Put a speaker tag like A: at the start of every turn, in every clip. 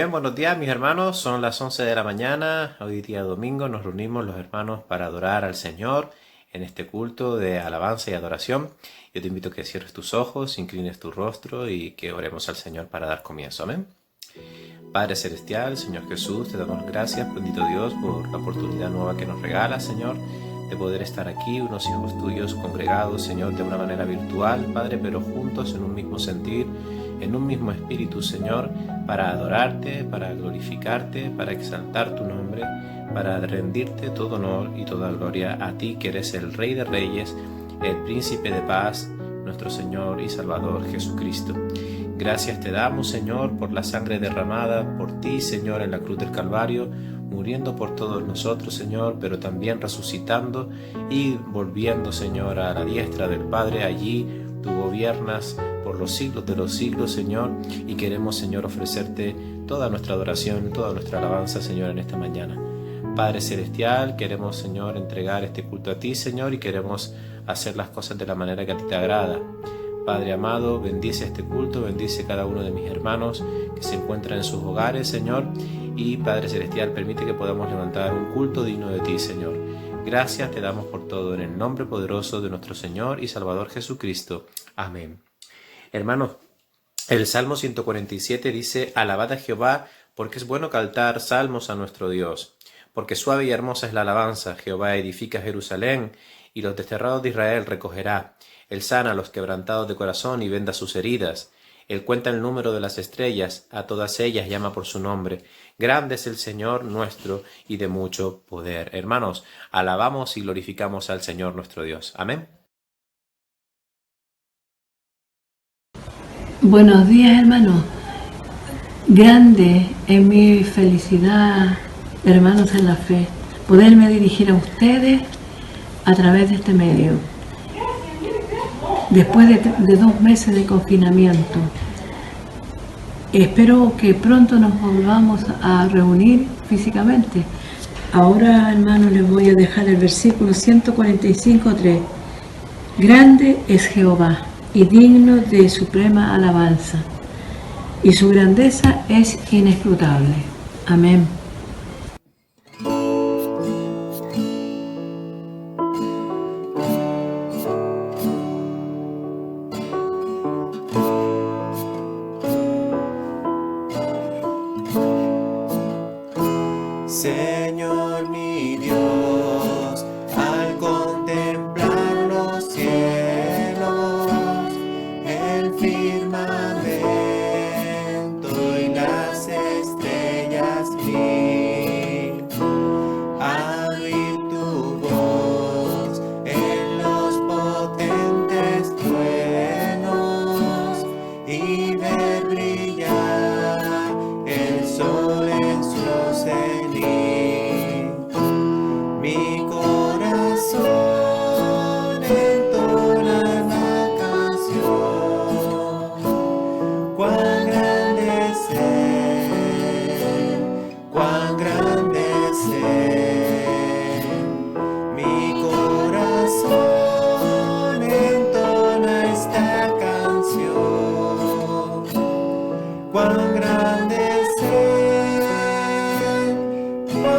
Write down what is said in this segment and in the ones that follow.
A: Bien, buenos días mis hermanos, son las 11 de la mañana, hoy día domingo nos reunimos los hermanos para adorar al Señor en este culto de alabanza y adoración. Yo te invito a que cierres tus ojos, inclines tu rostro y que oremos al Señor para dar comienzo. Amén. Padre Celestial, Señor Jesús, te damos gracias, bendito Dios, por la oportunidad nueva que nos regalas, Señor, de poder estar aquí, unos hijos tuyos congregados, Señor, de una manera virtual, Padre, pero juntos en un mismo sentir, en un mismo espíritu, Señor, para adorarte, para glorificarte, para exaltar tu nombre, para rendirte todo honor y toda gloria a ti, que eres el Rey de Reyes, el Príncipe de Paz, nuestro Señor y Salvador Jesucristo. Gracias te damos, Señor, por la sangre derramada por ti, Señor, en la cruz del Calvario, muriendo por todos nosotros, Señor, pero también resucitando y volviendo, Señor, a la diestra del Padre. Allí tú gobiernas por los siglos de los siglos, Señor, y queremos, Señor, ofrecerte toda nuestra adoración, toda nuestra alabanza, Señor, en esta mañana. Padre Celestial, queremos, Señor, entregar este culto a ti, Señor, y queremos hacer las cosas de la manera que a ti te agrada. Padre amado, bendice este culto, bendice cada uno de mis hermanos que se encuentran en sus hogares, Señor. Y Padre Celestial, permite que podamos levantar un culto digno de ti, Señor. Gracias te damos por todo, en el nombre poderoso de nuestro Señor y Salvador Jesucristo. Amén. Hermanos, el Salmo 147 dice: Alabad a Jehová, porque es bueno cantar salmos a nuestro Dios. Porque suave y hermosa es la alabanza. Jehová edifica Jerusalén, y los desterrados de Israel recogerá. Él sana a los quebrantados de corazón y venda sus heridas. Él cuenta el número de las estrellas, a todas ellas llama por su nombre. Grande es el Señor nuestro y de mucho poder. Hermanos, alabamos y glorificamos al Señor nuestro Dios. Amén.
B: Buenos días, hermanos. Grande es mi felicidad, hermanos en la fe, poderme dirigir a ustedes a través de este medio. Después de 2 meses de confinamiento, espero que pronto nos volvamos a reunir físicamente. Ahora, hermanos, les voy a dejar el versículo 145:3. Grande es Jehová y digno de suprema alabanza, y su grandeza es inescrutable. Amén.
A: Señor mi Dios, al contemplar los cielos, el firmamento y las estrellas vi, al oír tu voz en los potentes truenos y ver brillar el sol en su cenit. Mi corazón entona la canción. Cuán grande es Él, cuán grande es Él. Mi corazón entona esta canción. Cuán grande es Él, cuán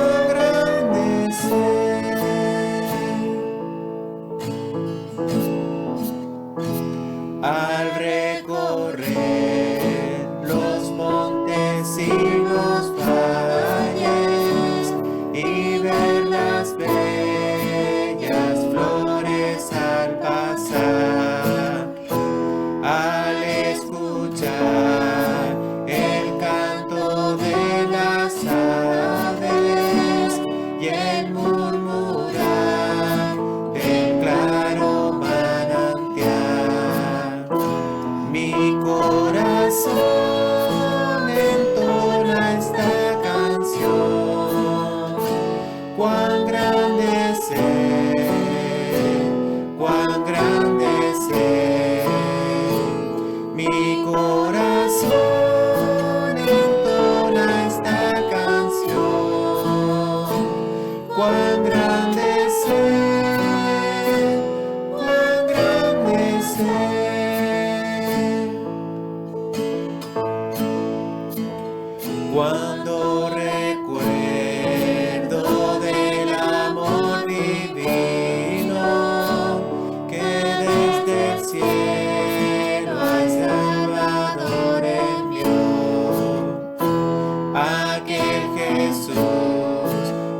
A: Jesús,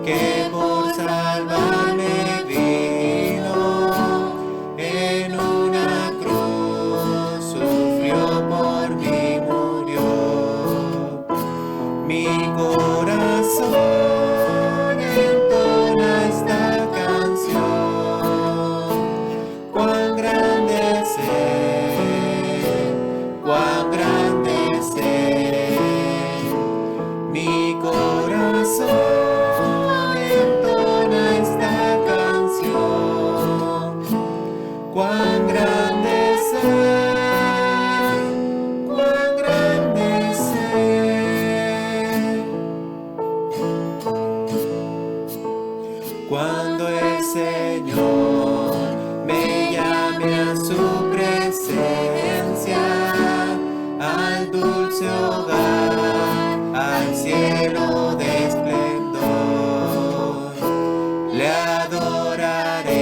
A: que por salvarme vino, en una cruz sufrió por mí, murió. Mi corazón entona esta canción. Cuán grande es Él, cuán grande es Él. Mi corazón entona esta canción. Cuán grande es Él, cuán grande es Él. Cuando el Señor me llame a su presencia, al dulce hogar, al cielo de esplendor, le adoraré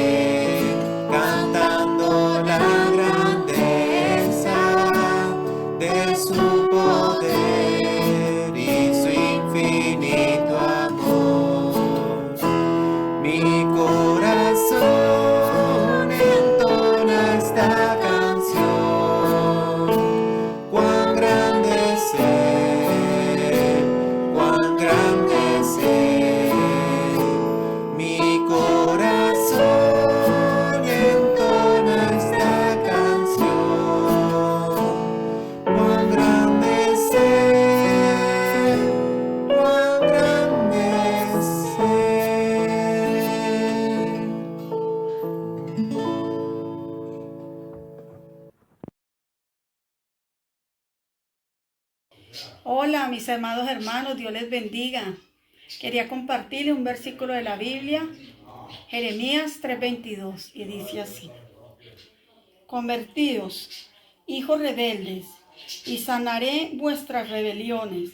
A: cantando la grandeza de su poder y su infinito amor. Mi corazón entona esta canción. Cuán grande es Él, cuán grande es Él. Mi corazón entona esta canción. Cuán grande es Él, cuán grande es Él.
C: Hola, mis amados hermanos, Dios les bendiga. Quería compartirles un versículo de la Biblia, Jeremías 3:22, y dice así: Convertíos, hijos rebeldes, y sanaré vuestras rebeliones.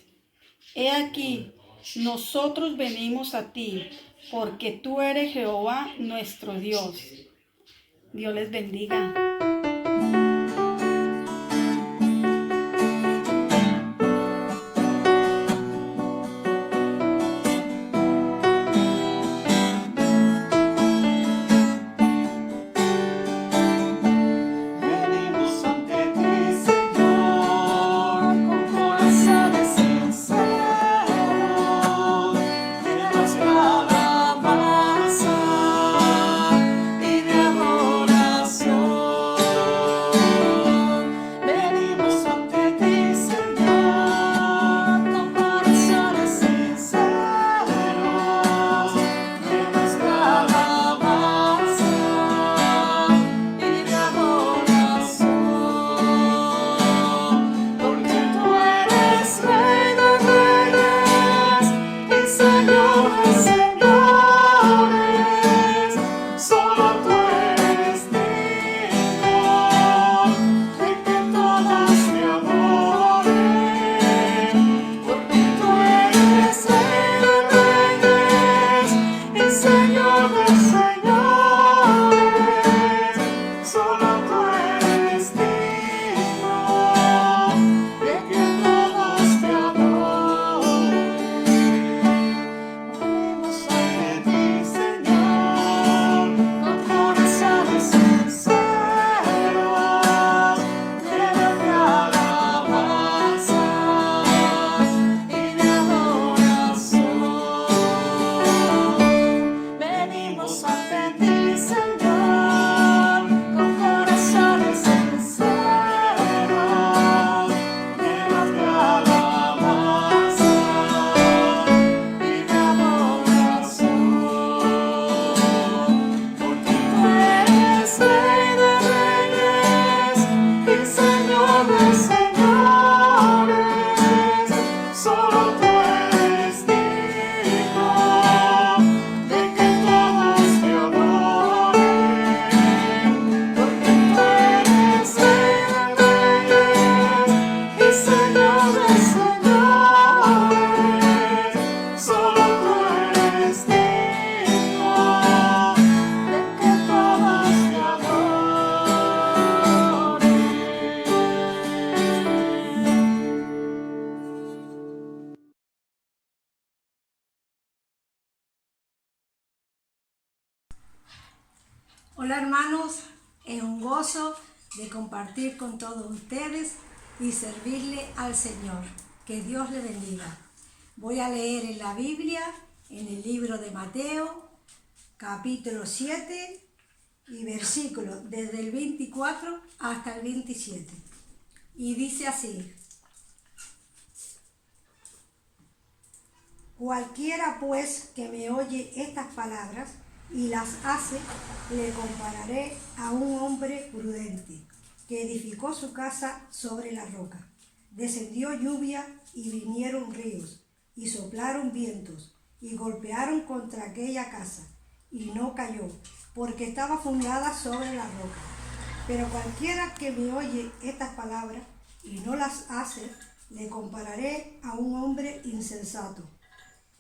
C: He aquí, nosotros venimos a ti, porque tú eres Jehová nuestro Dios. Dios les bendiga.
D: Venimos ante ti, Señor, con corazones sinceros, llenos de alabanza y de adoración.
E: Hola hermanos, es un gozo de compartir con todos ustedes y servirle al Señor. Que Dios le bendiga. Voy a leer en la Biblia, en el libro de Mateo, capítulo 7 y versículos desde el 24 hasta el 27. Y dice así: Cualquiera pues que me oye estas palabras y las hace, le compararé a un hombre prudente que edificó su casa sobre la roca. Descendió lluvia y vinieron ríos y soplaron vientos y golpearon contra aquella casa y no cayó, porque estaba fundada sobre la roca. Pero cualquiera que me oye estas palabras y no las hace, le compararé a un hombre insensato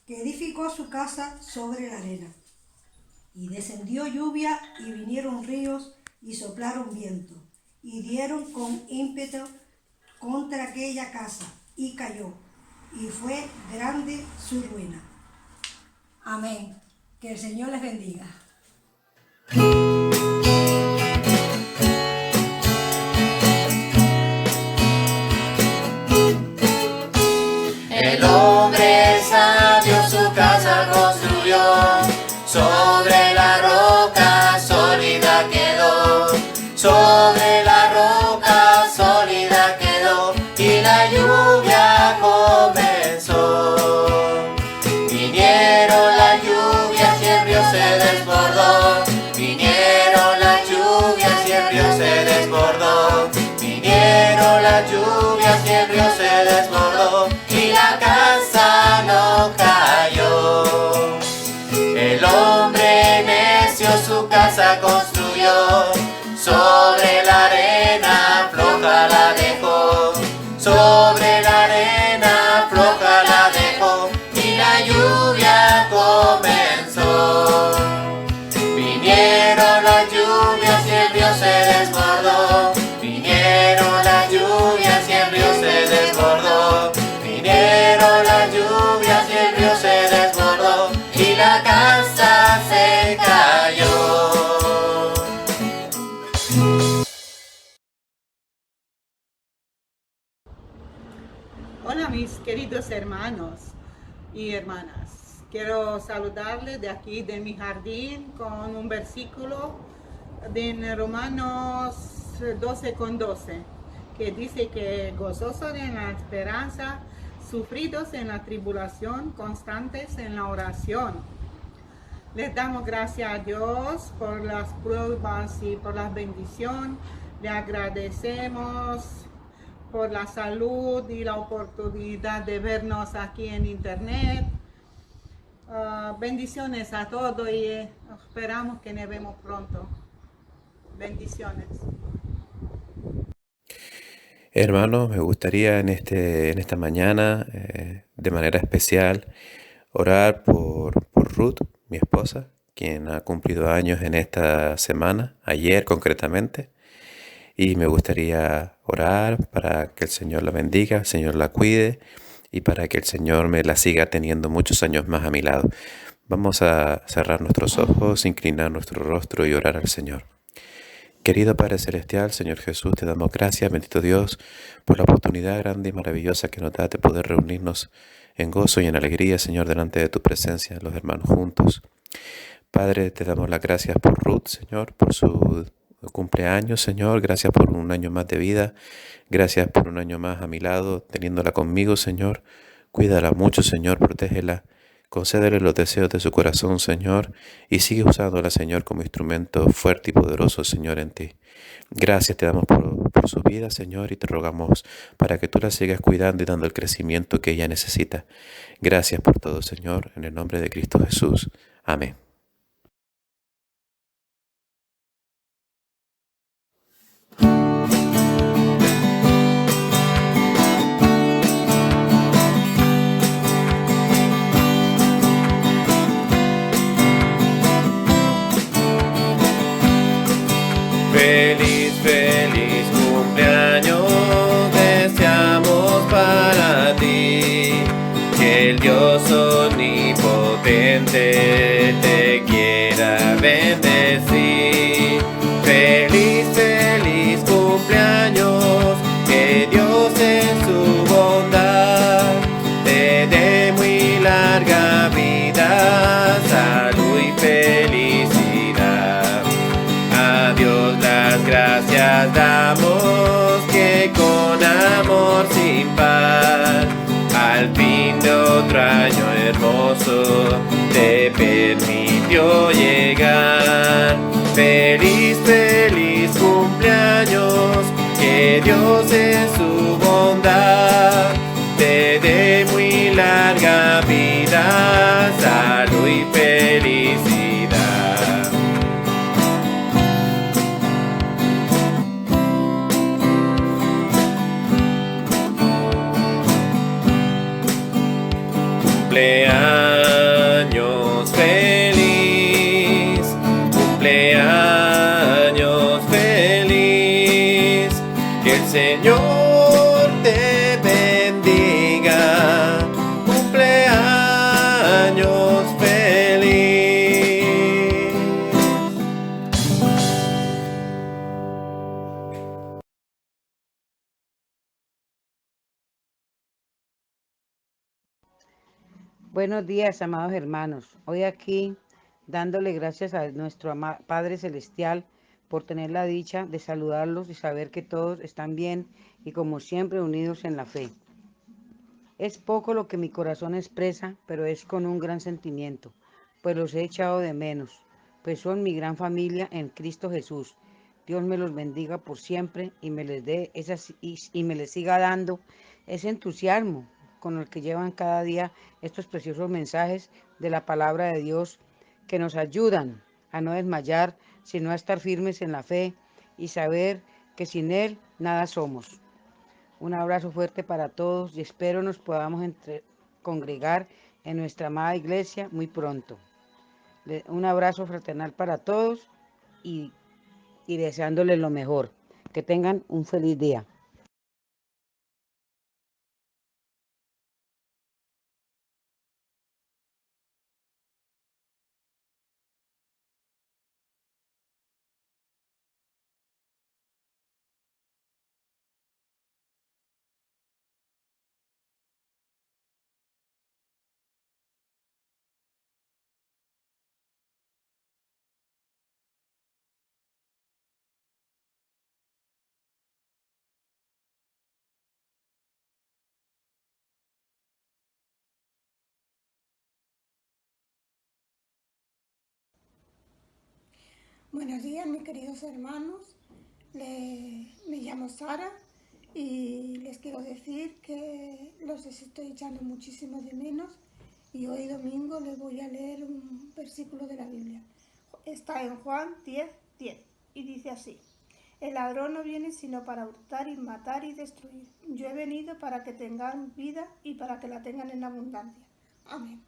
E: que edificó su casa sobre la arena. Y descendió lluvia y vinieron ríos y soplaron viento y dieron con ímpetu contra aquella casa y cayó, y fue grande su ruina. Amén. Que el Señor les bendiga.
F: El hombre sabio su casa construyó, sobre la roca sólida quedó, sobre la roca sólida quedó, y la lluvia comenzó. Vinieron las lluvias y el río se desbordó, vinieron las lluvias y el río se desbordó, vinieron las lluvias y el río se desbordó, y la casa no cayó. El hombre necio su casa construyó, sobre la arena floja la dejó, sobre la arena floja la dejó, y la lluvia comenzó. Vinieron las lluvias y el río se desbordó, vinieron las lluvias y el río se desbordó, vinieron las lluvias y el río se desbordó, y la casa se cayó.
G: Hola mis queridos hermanos y hermanas. Quiero saludarles de aquí de mi jardín con un versículo de Romanos 12:12, que dice que gozosos en la esperanza, sufridos en la tribulación, constantes en la oración. Les damos gracias a Dios por las pruebas y por la bendición. Le agradecemos por la salud y la oportunidad de vernos aquí en internet. Bendiciones a todos y esperamos que nos vemos pronto. Bendiciones.
A: Hermanos, me gustaría en esta mañana, de manera especial, orar por Ruth, mi esposa, quien ha cumplido años en esta semana, ayer concretamente. Y me gustaría orar para que el Señor la bendiga, el Señor la cuide y para que el Señor me la siga teniendo muchos años más a mi lado. Vamos a cerrar nuestros ojos, inclinar nuestro rostro y orar al Señor. Querido Padre Celestial, Señor Jesús, te damos gracias, bendito Dios, por la oportunidad grande y maravillosa que nos da de poder reunirnos en gozo y en alegría, Señor, delante de tu presencia, los hermanos juntos. Padre, te damos las gracias por Ruth, Señor, por su cumpleaños, Señor. Gracias por un año más de vida. Gracias por un año más a mi lado, teniéndola conmigo, Señor. Cuídala mucho, Señor, protégela. Concédele los deseos de su corazón, Señor, y sigue usándola, Señor, como instrumento fuerte y poderoso, Señor, en ti. Gracias te damos por su vida, Señor, y te rogamos para que tú la sigas cuidando y dando el crecimiento que ella necesita. Gracias por todo, Señor, en el nombre de Cristo Jesús. Amén.
F: Feliz, feliz cumpleaños deseamos para ti, que el Dios omnipotente te quiera bendecir.
A: larga vida, salud y felicidad. A Dios las gracias damos, que con amor sin par, al fin de otro año hermoso, te permitió llegar. Feliz, feliz cumpleaños, que Dios en su bondad te dé muy larga vida, salud y felicidad. Cumpleaños feliz, cumpleaños feliz, que el Señor te bendiga. Cumpleaños feliz.
H: Buenos días, amados hermanos. Hoy aquí dándole gracias a nuestro Padre Celestial por tener la dicha de saludarlos y saber que todos están bien y como siempre unidos en la fe. Es poco lo que mi corazón expresa, pero es con un gran sentimiento, pues los he echado de menos, pues son mi gran familia en Cristo Jesús. Dios me los bendiga por siempre y me les dé y me les siga dando ese entusiasmo con el que llevan cada día estos preciosos mensajes de la palabra de Dios, que nos ayudan a no desmayar, sino a estar firmes en la fe y saber que sin Él nada somos. Un abrazo fuerte para todos y espero nos podamos congregar en nuestra amada iglesia muy pronto. Un abrazo fraternal para todos y deseándoles lo mejor. Que tengan un feliz día.
I: Buenos días, mis queridos hermanos. Me llamo Sara y les quiero decir que los estoy echando muchísimo de menos y hoy domingo les voy a leer un versículo de la Biblia. Está en Juan 10:10 y dice así: el ladrón no viene sino para hurtar y matar y destruir. Yo he venido para que tengan vida y para que la tengan en abundancia. Amén.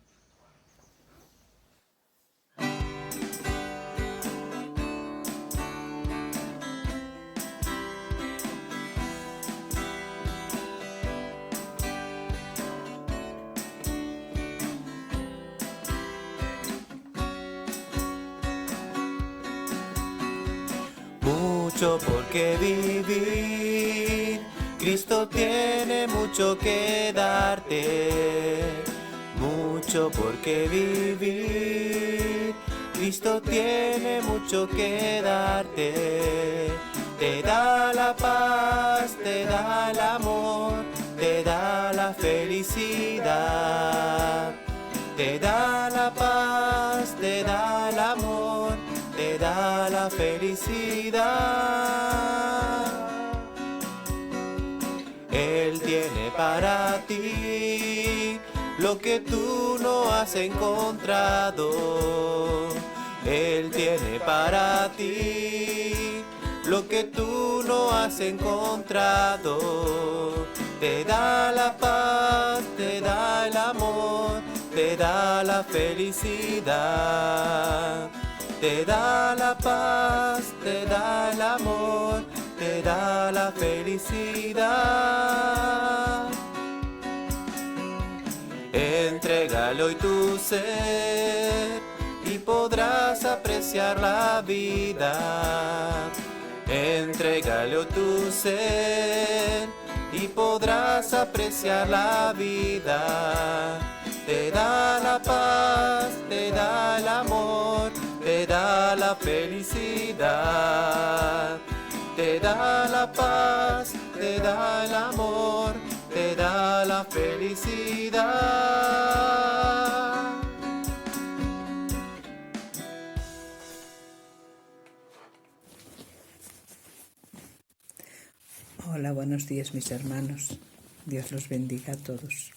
F: Mucho por qué vivir, Cristo tiene mucho que darte. Mucho por qué vivir, Cristo tiene mucho que darte. Te da la paz, te da el amor, te da la felicidad. Te da la paz, te da el amor, te da la felicidad. Él tiene para ti lo que tú no has encontrado. Él tiene para ti lo que tú no has encontrado. Te da la paz, te da el amor, te da la felicidad. Te da la paz, te da el amor, te da la felicidad. Entrégale hoy tu ser y podrás apreciar la vida. Entrégale hoy tu ser y podrás apreciar la vida. te da la paz, te da el amor, te da la felicidad. Te da la paz, te da el amor, te da la felicidad.
J: Hola, buenos días mis hermanos. Dios los bendiga a todos.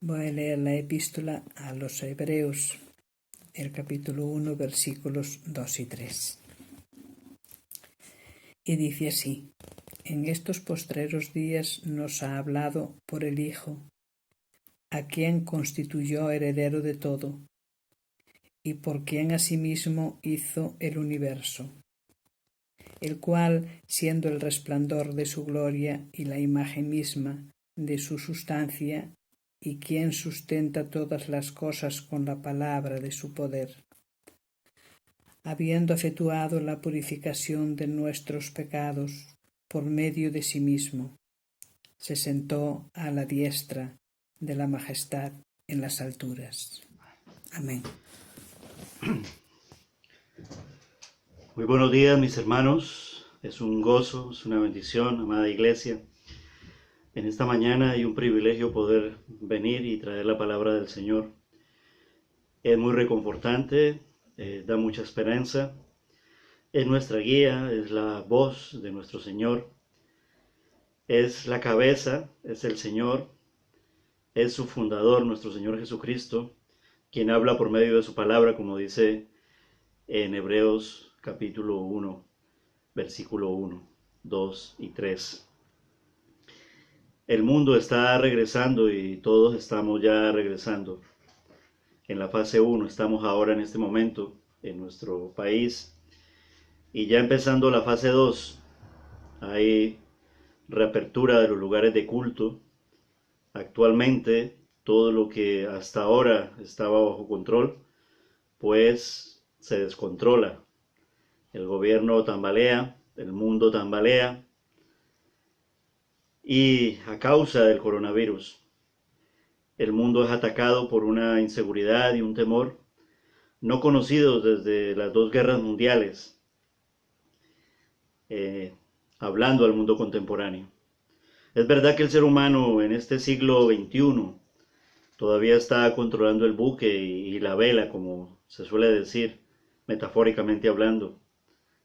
J: Voy a leer la epístola a los Hebreos, el capítulo 1, versículos 2 y 3. Y dice así: en estos postreros días nos ha hablado por el Hijo, a quien constituyó heredero de todo, y por quien asimismo hizo el universo, el cual, siendo el resplandor de su gloria y la imagen misma de su sustancia, y quien sustenta todas las cosas con la palabra de su poder, habiendo efectuado la purificación de nuestros pecados por medio de sí mismo, se sentó a la diestra de la majestad en las alturas. Amén.
K: Muy buenos días mis hermanos, es un gozo, es una bendición, amada iglesia. En esta mañana hay un privilegio poder venir y traer la palabra del Señor. Es muy reconfortante, da mucha esperanza, es nuestra guía, es la voz de nuestro Señor, es la cabeza, es el Señor, es su fundador, nuestro Señor Jesucristo, quien habla por medio de su palabra, como dice en Hebreos capítulo 1, versículo 1, 2 y 3. El mundo está regresando y todos estamos ya regresando. En la fase 1 estamos ahora en este momento en nuestro país y ya empezando la fase 2 hay reapertura de los lugares de culto. Actualmente todo lo que hasta ahora estaba bajo control pues se descontrola. El gobierno tambalea, el mundo tambalea y a causa del coronavirus el mundo es atacado por una inseguridad y un temor no conocidos desde las dos guerras mundiales, hablando al mundo contemporáneo. Es verdad que el ser humano en este siglo XXI todavía está controlando el buque y la vela, como se suele decir, metafóricamente hablando,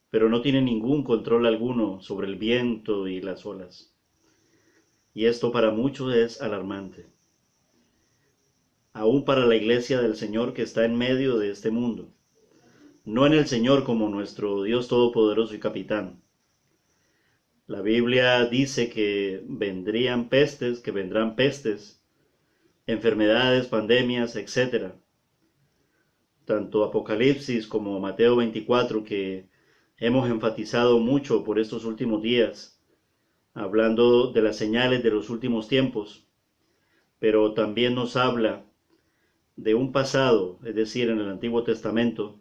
K: pero no tiene ningún control alguno sobre el viento y las olas. Y esto para muchos es alarmante. Aún para la iglesia del Señor que está en medio de este mundo, no en el Señor como nuestro Dios todopoderoso y capitán. La Biblia dice que vendrán pestes, enfermedades, pandemias, etc. Tanto Apocalipsis como Mateo 24, que hemos enfatizado mucho por estos últimos días, hablando de las señales de los últimos tiempos, pero también nos habla de un pasado, es decir, en el Antiguo Testamento,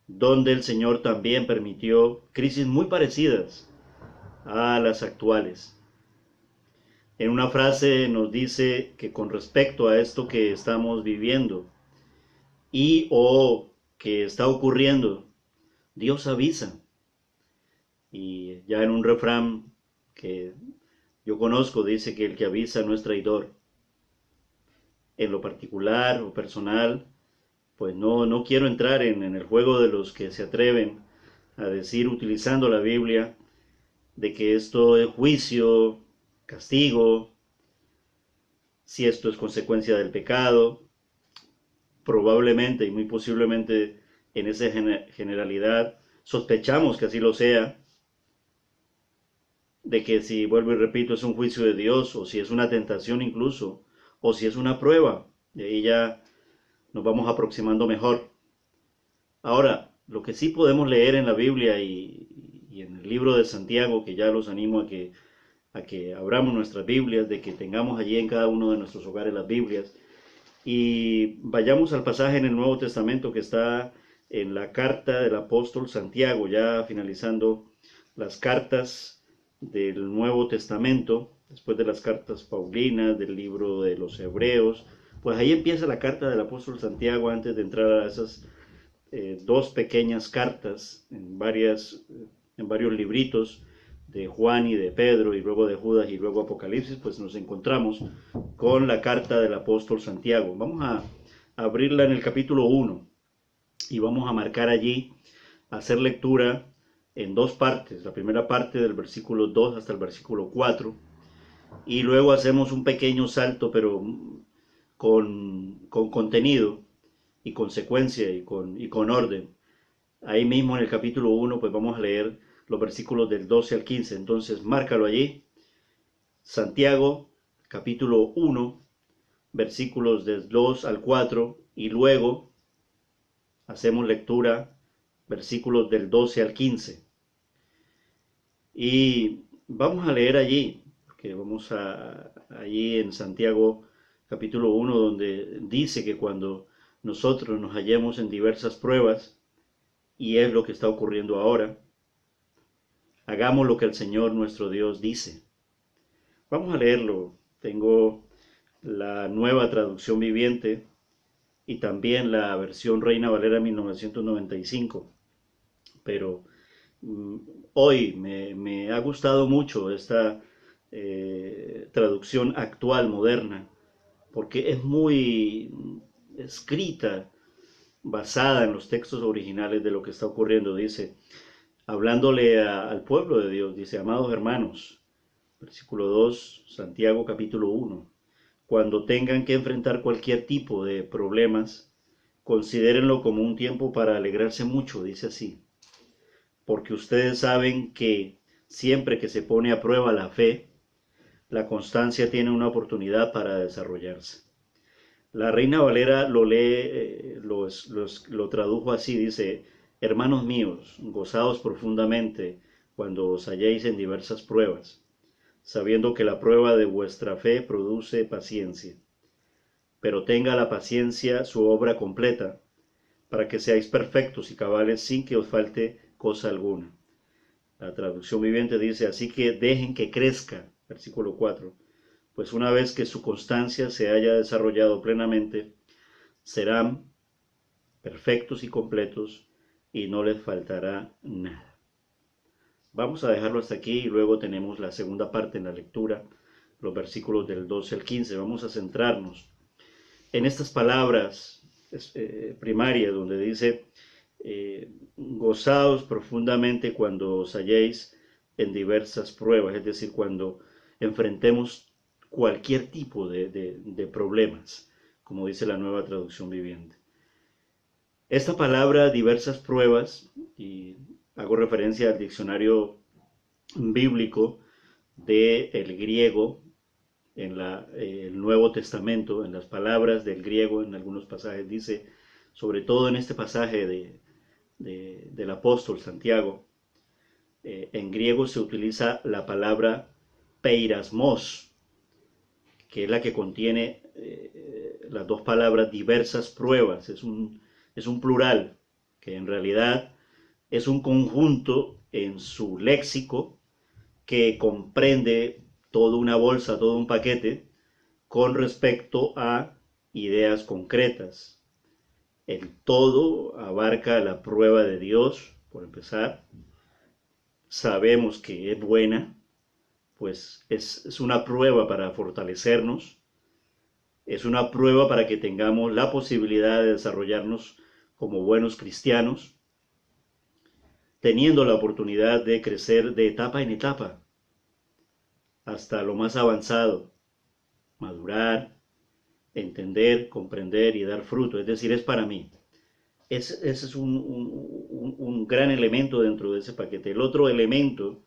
K: donde el Señor también permitió crisis muy parecidas a las actuales. En una frase nos dice que con respecto a esto que estamos viviendo y o que está ocurriendo, Dios avisa. Y ya en un refrán que yo conozco dice que el que avisa no es traidor. En lo particular o personal, pues no quiero entrar en el juego de los que se atreven a decir, utilizando la Biblia, de que esto es juicio, castigo, si esto es consecuencia del pecado. Probablemente y muy posiblemente en esa generalidad sospechamos que así lo sea, de que si, vuelvo y repito, es un juicio de Dios, o si es una tentación incluso, o si es una prueba, de ahí ya nos vamos aproximando mejor. Ahora, lo que sí podemos leer en la Biblia y en el libro de Santiago, que ya los animo a que abramos nuestras Biblias, de que tengamos allí en cada uno de nuestros hogares las Biblias, y vayamos al pasaje en el Nuevo Testamento que está en la carta del apóstol Santiago, ya finalizando las cartas del Nuevo Testamento, después de las cartas paulinas, del libro de los Hebreos, pues ahí empieza la carta del apóstol Santiago antes de entrar a esas dos pequeñas cartas en varios libritos de Juan y de Pedro y luego de Judas y luego Apocalipsis, pues nos encontramos con la carta del apóstol Santiago. Vamos a abrirla en el capítulo 1 y vamos a marcar allí, hacer lectura en dos partes, la primera parte del versículo 2 hasta el versículo 4, y luego hacemos un pequeño salto, pero con contenido y consecuencia y con orden. Ahí mismo en el capítulo 1, pues vamos a leer los versículos del 12 al 15, entonces márcalo allí, Santiago, capítulo 1, versículos del 2 al 4, y luego hacemos lectura, versículos del 12 al 15. Y vamos a leer allí, que vamos allí en Santiago capítulo 1, donde dice que cuando nosotros nos hallemos en diversas pruebas, y es lo que está ocurriendo ahora, hagamos lo que el Señor nuestro Dios dice. Vamos a leerlo. Tengo la Nueva Traducción Viviente y también la versión Reina Valera 1995, pero hoy me ha gustado mucho esta traducción actual, moderna, porque es muy escrita, basada en los textos originales de lo que está ocurriendo. Dice, hablándole al pueblo de Dios, dice, amados hermanos, versículo 2, Santiago capítulo 1, cuando tengan que enfrentar cualquier tipo de problemas, considérenlo como un tiempo para alegrarse mucho, dice así, porque ustedes saben que siempre que se pone a prueba la fe, la constancia tiene una oportunidad para desarrollarse. La Reina Valera lo tradujo así, dice, hermanos míos, gozaos profundamente cuando os halléis en diversas pruebas, sabiendo que la prueba de vuestra fe produce paciencia. Pero tenga la paciencia su obra completa, para que seáis perfectos y cabales sin que os falte cosa alguna. La traducción viviente dice, así que dejen que crezca, versículo 4, pues una vez que su constancia se haya desarrollado plenamente, serán perfectos y completos y no les faltará nada. Vamos a dejarlo hasta aquí y luego tenemos la segunda parte en la lectura, los versículos del 12 al 15. Vamos a centrarnos en estas palabras primarias donde dice, gozaos profundamente cuando os halléis en diversas pruebas, es decir, cuando enfrentemos cualquier tipo de problemas, como dice la Nueva Traducción Viviente. Esta palabra, diversas pruebas, y hago referencia al diccionario bíblico del griego en el Nuevo Testamento, en las palabras del griego en algunos pasajes, dice, sobre todo en este pasaje del apóstol Santiago, en griego se utiliza la palabra peirasmos, que es la que contiene las dos palabras diversas pruebas. Es un plural, que en realidad es un conjunto en su léxico que comprende toda una bolsa, todo un paquete con respecto a ideas concretas. El todo abarca la prueba de Dios, por empezar. Sabemos que es buena, pues es una prueba para fortalecernos, es una prueba para que tengamos la posibilidad de desarrollarnos como buenos cristianos, teniendo la oportunidad de crecer de etapa en etapa, hasta lo más avanzado, madurar, entender, comprender y dar fruto, es decir, es para mí. Ese es un gran elemento dentro de ese paquete. El otro elemento,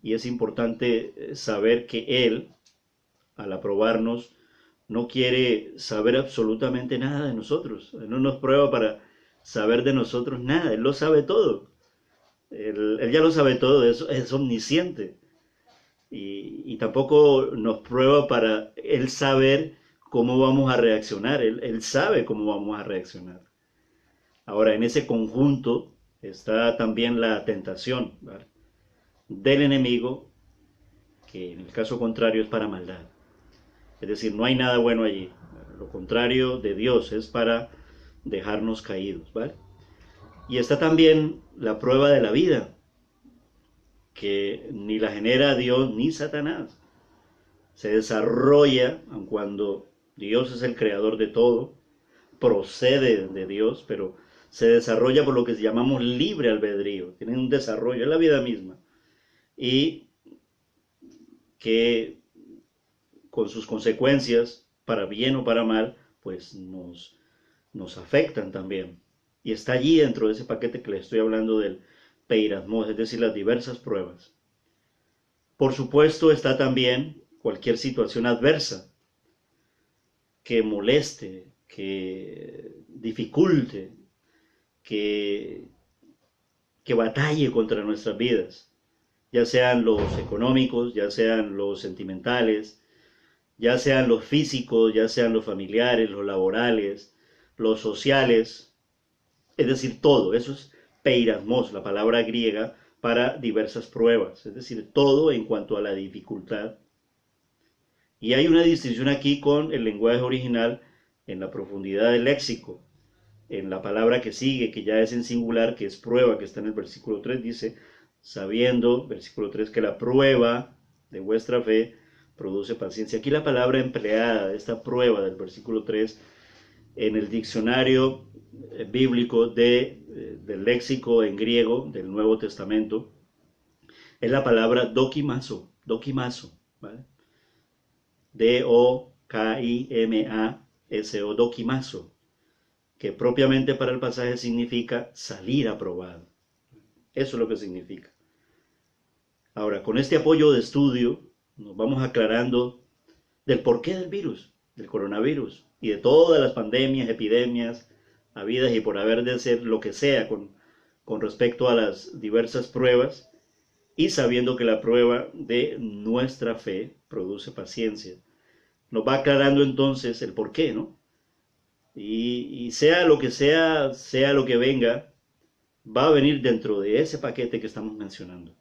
K: y es importante saber que Él, al aprobarnos, no quiere saber absolutamente nada de nosotros. Él no nos prueba para saber de nosotros nada. Él lo sabe todo. Él ya lo sabe todo, es omnisciente. Y tampoco nos prueba para Él saber cómo vamos a reaccionar. Él sabe cómo vamos a reaccionar. Ahora, en ese conjunto está también la tentación, ¿vale?, del enemigo, que en el caso contrario es para maldad. Es decir, no hay nada bueno allí. Lo contrario de Dios es para dejarnos caídos, ¿vale? Y está también la prueba de la vida, que ni la genera Dios ni Satanás. Se desarrolla, aun cuando Dios es el creador de todo, procede de Dios, pero se desarrolla por lo que llamamos libre albedrío. Tiene un desarrollo en la vida misma. Y que con sus consecuencias, para bien o para mal, pues nos afectan también. Y está allí dentro de ese paquete que les estoy hablando del peirasmos, es decir, las diversas pruebas. Por supuesto está también cualquier situación adversa que moleste, que dificulte, que batalle contra nuestras vidas, ya sean los económicos, ya sean los sentimentales, ya sean los físicos, ya sean los familiares, los laborales, los sociales, es decir, todo. Eso es peirasmos, la palabra griega para diversas pruebas, es decir, todo en cuanto a la dificultad. Y hay una distinción aquí con el lenguaje original en la profundidad del léxico. En la palabra que sigue, que ya es en singular, que es prueba, que está en el versículo 3, dice, sabiendo, versículo 3, que la prueba de vuestra fe produce paciencia. Aquí la palabra empleada, esta prueba del versículo 3, en el diccionario bíblico del léxico en griego del Nuevo Testamento, es la palabra dokimazo, ¿vale? D-O-K-I-M-A-S-O, dokimazo, que propiamente para el pasaje significa salir aprobado. Eso es lo que significa. Ahora, con este apoyo de estudio, nos vamos aclarando del porqué del virus, del coronavirus, y de todas las pandemias, epidemias, habidas y por haber de ser lo que sea con respecto a las diversas pruebas, y sabiendo que la prueba de nuestra fe produce paciencia. Nos va aclarando entonces el porqué, ¿no? Y sea lo que sea lo que venga, va a venir dentro de ese paquete que estamos mencionando.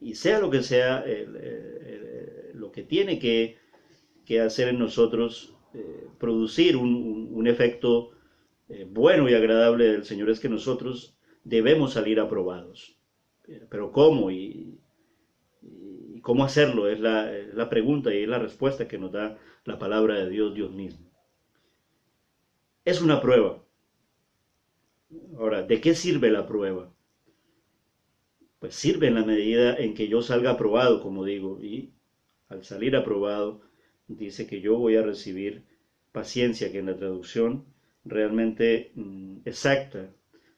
K: Y sea lo que sea, lo que tiene que hacer en nosotros, producir un efecto bueno y agradable del Señor, es que nosotros debemos salir aprobados. Pero ¿cómo? Y cómo hacerlo es la pregunta y es la respuesta que nos da la palabra de Dios, Dios mismo. Es una prueba. Ahora, ¿de qué sirve la prueba? Pues sirve en la medida en que yo salga aprobado, como digo, y al salir aprobado, dice que yo voy a recibir paciencia, que en la traducción realmente exacta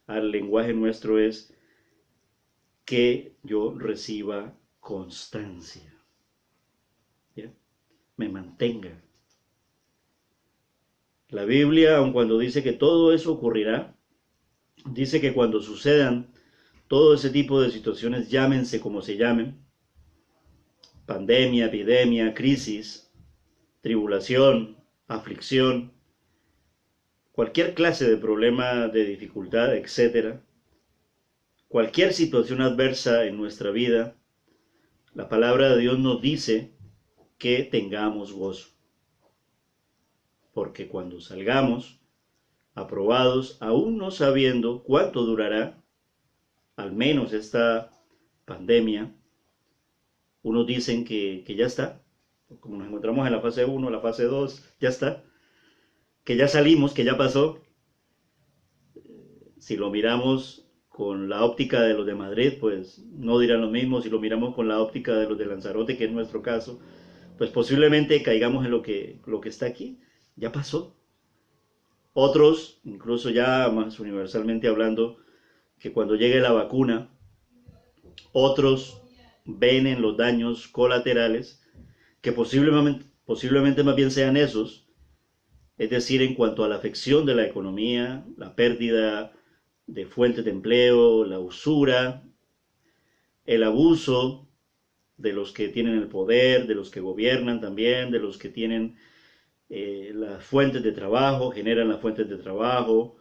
K: al lenguaje nuestro es que yo reciba constancia, ¿ya? Me mantenga. La Biblia, aun cuando dice que todo eso ocurrirá, dice que cuando sucedan todo ese tipo de situaciones, llámense como se llamen, pandemia, epidemia, crisis, tribulación, aflicción, cualquier clase de problema, de dificultad, etc., cualquier situación adversa en nuestra vida, la palabra de Dios nos dice que tengamos gozo. Porque cuando salgamos aprobados, aún no sabiendo cuánto durará, al menos esta pandemia, unos dicen que ya está, como nos encontramos en la fase 1, la fase 2, ya está, que ya salimos, que ya pasó. Si lo miramos con la óptica de los de Madrid, pues no dirán lo mismo. Si lo miramos con la óptica de los de Lanzarote, que es nuestro caso, pues posiblemente caigamos en lo que está aquí. Ya pasó. Otros, incluso ya más universalmente hablando, que cuando llegue la vacuna, otros ven en los daños colaterales, que posiblemente más bien sean esos, es decir, en cuanto a la afección de la economía, la pérdida de fuentes de empleo, la usura, el abuso de los que tienen el poder, de los que gobiernan también, de los que tienen las fuentes de trabajo, generan las fuentes de trabajo,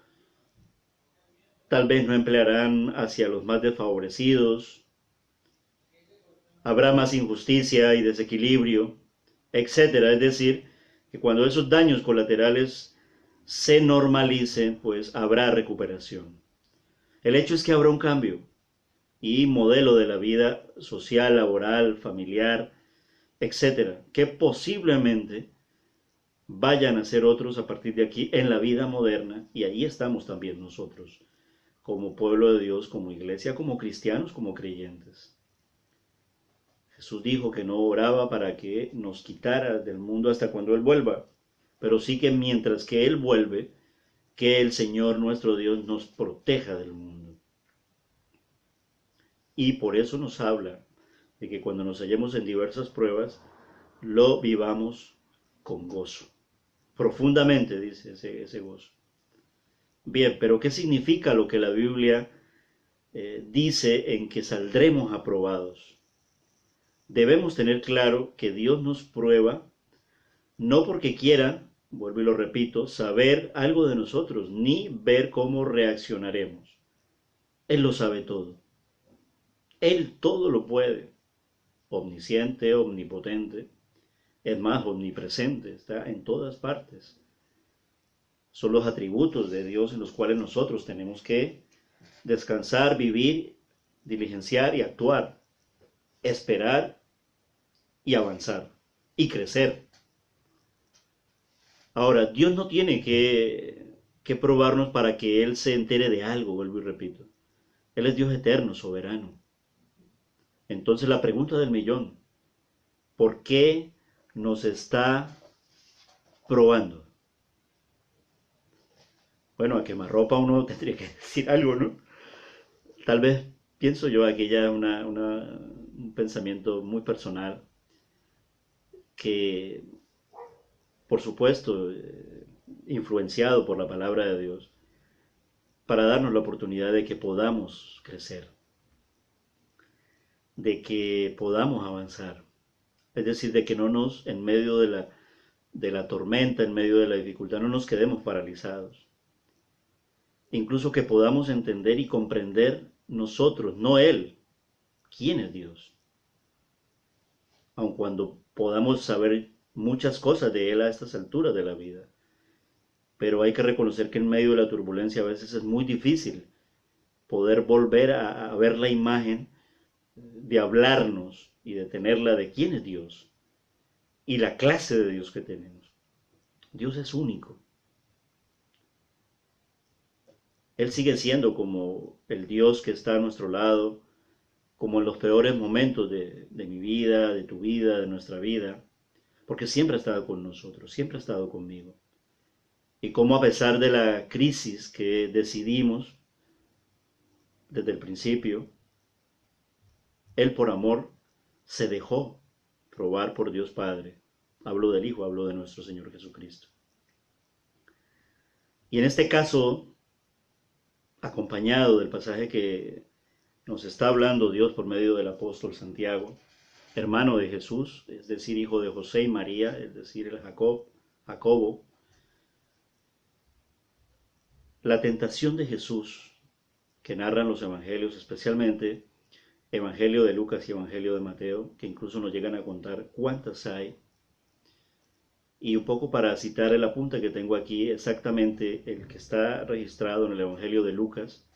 K: tal vez no emplearán hacia los más desfavorecidos, habrá más injusticia y desequilibrio, etcétera. Es decir, que cuando esos daños colaterales se normalicen, pues habrá recuperación. El hecho es que habrá un cambio y modelo de la vida social, laboral, familiar, etcétera, que posiblemente vayan a ser otros a partir de aquí en la vida moderna, y ahí estamos también nosotros, como pueblo de Dios, como iglesia, como cristianos, como creyentes. Jesús dijo que no oraba para que nos quitara del mundo hasta cuando Él vuelva, pero sí que mientras que Él vuelve, que el Señor nuestro Dios nos proteja del mundo. Y por eso nos habla de que cuando nos hallemos en diversas pruebas, lo vivamos con gozo. Profundamente, dice ese gozo. Bien, pero ¿qué significa lo que la Biblia dice en que saldremos aprobados? Debemos tener claro que Dios nos prueba no porque quiera, vuelvo y lo repito, saber algo de nosotros, ni ver cómo reaccionaremos. Él lo sabe todo. Él todo lo puede. Omnisciente, omnipotente, es más, omnipresente, está en todas partes. Son los atributos de Dios en los cuales nosotros tenemos que descansar, vivir, diligenciar y actuar, esperar y avanzar y crecer. Ahora, Dios no tiene que probarnos para que Él se entere de algo, vuelvo y repito. Él es Dios eterno, soberano. Entonces la pregunta del millón, ¿por qué nos está probando? Bueno, a quemarropa uno tendría que decir algo, ¿no? Tal vez pienso yo aquí ya un pensamiento muy personal que, por supuesto, influenciado por la palabra de Dios, para darnos la oportunidad de que podamos crecer, de que podamos avanzar. Es decir, de que no nos, en medio de la tormenta, en medio de la dificultad, no nos quedemos paralizados. Incluso que podamos entender y comprender nosotros, no Él, quién es Dios. Aun cuando podamos saber muchas cosas de Él a estas alturas de la vida. Pero hay que reconocer que en medio de la turbulencia a veces es muy difícil poder volver a ver la imagen de hablarnos y de tenerla de quién es Dios y la clase de Dios que tenemos. Dios es único. Él sigue siendo como el Dios que está a nuestro lado, como en los peores momentos de mi vida, de tu vida, de nuestra vida, porque siempre ha estado con nosotros, siempre ha estado conmigo. Y como a pesar de la crisis que decidimos desde el principio, Él por amor se dejó probar por Dios Padre. Hablo del Hijo, hablo de nuestro Señor Jesucristo. Y en este caso, acompañado del pasaje que nos está hablando Dios por medio del apóstol Santiago, hermano de Jesús, es decir, hijo de José y María, es decir, el Jacobo, la tentación de Jesús que narran los evangelios, especialmente Evangelio de Lucas y Evangelio de Mateo, que incluso nos llegan a contar cuántas hay. Y un poco para citar el apunte que tengo aquí, exactamente el que está registrado en el Evangelio de Lucas,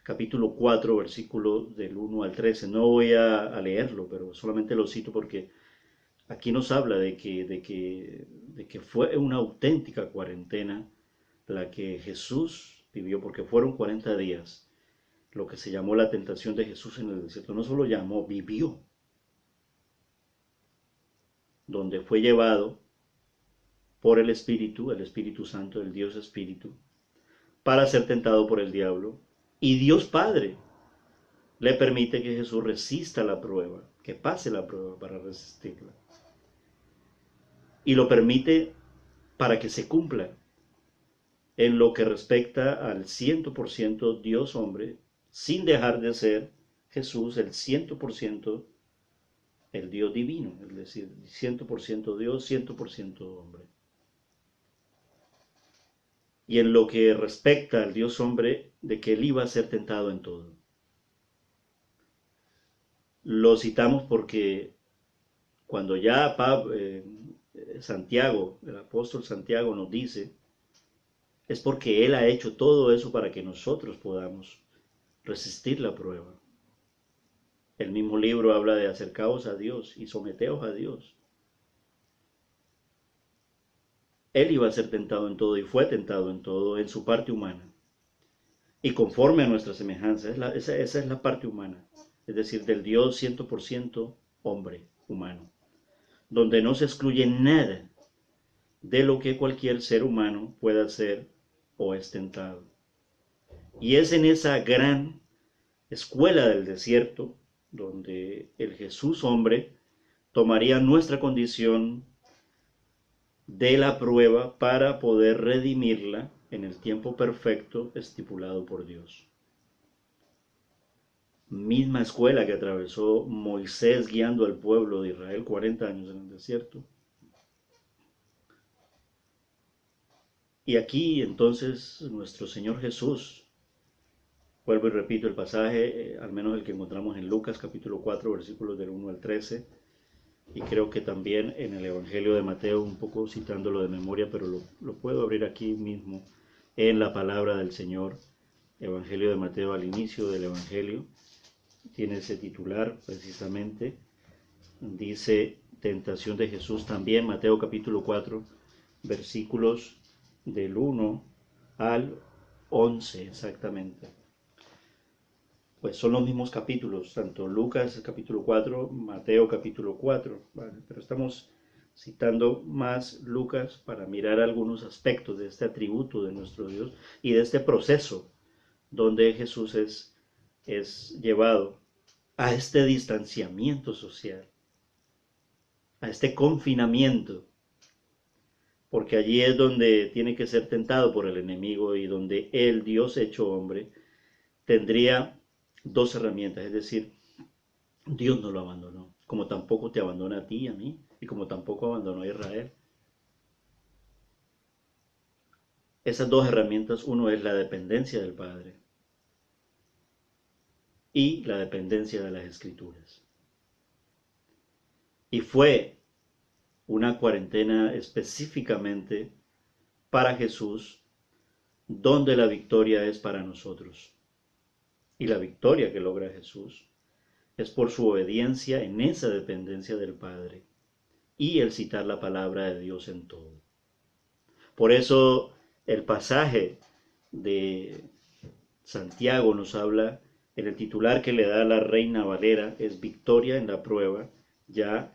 K: capítulo 4, versículo del 1 al 13. No voy a leerlo, pero solamente lo cito porque aquí nos habla de que fue una auténtica cuarentena la que Jesús vivió, porque fueron 40 días lo que se llamó la tentación de Jesús en el desierto. No solo llamó, vivió, donde fue llevado por el Espíritu Santo, el Dios Espíritu, para ser tentado por el diablo. Y Dios Padre le permite que Jesús resista la prueba, que pase la prueba para resistirla. Y lo permite para que se cumpla en lo que respecta al 100% Dios hombre, sin dejar de ser Jesús el 100% el Dios divino, es decir, 100% Dios, 100% hombre. Y en lo que respecta al Dios hombre, de que Él iba a ser tentado en todo. Lo citamos porque cuando ya Santiago, el apóstol Santiago nos dice, es porque Él ha hecho todo eso para que nosotros podamos resistir la prueba. El mismo libro habla de acercaos a Dios y someteos a Dios. Él iba a ser tentado en todo y fue tentado en todo, en su parte humana. Y conforme a nuestra semejanza, esa es la parte humana, es decir, del Dios 100% hombre, humano, donde no se excluye nada de lo que cualquier ser humano pueda hacer o es tentado. Y es en esa gran escuela del desierto donde el Jesús hombre tomaría nuestra condición de la prueba para poder redimirla en el tiempo perfecto estipulado por Dios. Misma escuela que atravesó Moisés guiando al pueblo de Israel 40 años en el desierto. Y aquí entonces nuestro Señor Jesús, vuelvo y repito el pasaje, al menos el que encontramos en Lucas capítulo 4 versículos del 1 al 13, y creo que también en el Evangelio de Mateo, un poco citándolo de memoria, pero lo puedo abrir aquí mismo en la palabra del Señor. Evangelio de Mateo, al inicio del Evangelio, tiene ese titular precisamente, dice tentación de Jesús también, Mateo capítulo 4, versículos del 1 al 11 exactamente. Pues son los mismos capítulos, tanto Lucas capítulo 4, Mateo capítulo 4, ¿vale? Pero estamos citando más Lucas para mirar algunos aspectos de este atributo de nuestro Dios y de este proceso donde Jesús es llevado a este distanciamiento social, a este confinamiento, porque allí es donde tiene que ser tentado por el enemigo y donde el Dios hecho hombre tendría dos herramientas, es decir, Dios no lo abandonó, como tampoco te abandona a ti y a mí, y como tampoco abandonó a Israel. Esas dos herramientas, uno es la dependencia del Padre y la dependencia de las Escrituras. Y fue una cuarentena específicamente para Jesús, donde la victoria es para nosotros. Y la victoria que logra Jesús es por su obediencia en esa dependencia del Padre y el citar la palabra de Dios en todo. Por eso el pasaje de Santiago nos habla, en el titular que le da la Reina Valera, es victoria en la prueba, ya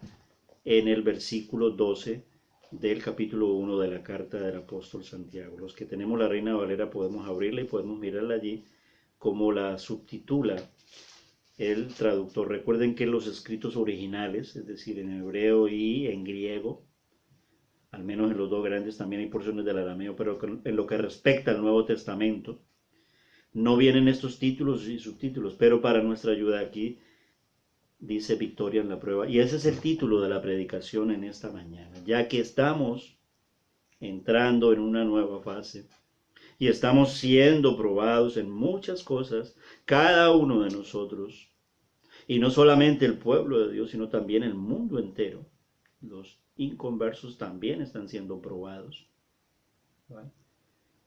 K: en el versículo 12 del capítulo 1 de la carta del apóstol Santiago. Los que tenemos la Reina Valera podemos abrirla y podemos mirarla allí como la subtitula el traductor. Recuerden que los escritos originales, es decir, en hebreo y en griego, al menos en los dos grandes, también hay porciones del arameo, pero en lo que respecta al Nuevo Testamento, no vienen estos títulos y subtítulos, pero para nuestra ayuda aquí dice victoria en la prueba. Y ese es el título de la predicación en esta mañana, ya que estamos entrando en una nueva fase y estamos siendo probados en muchas cosas, cada uno de nosotros, y no solamente el pueblo de Dios, sino también el mundo entero. Los inconversos también están siendo probados. ¿Vale?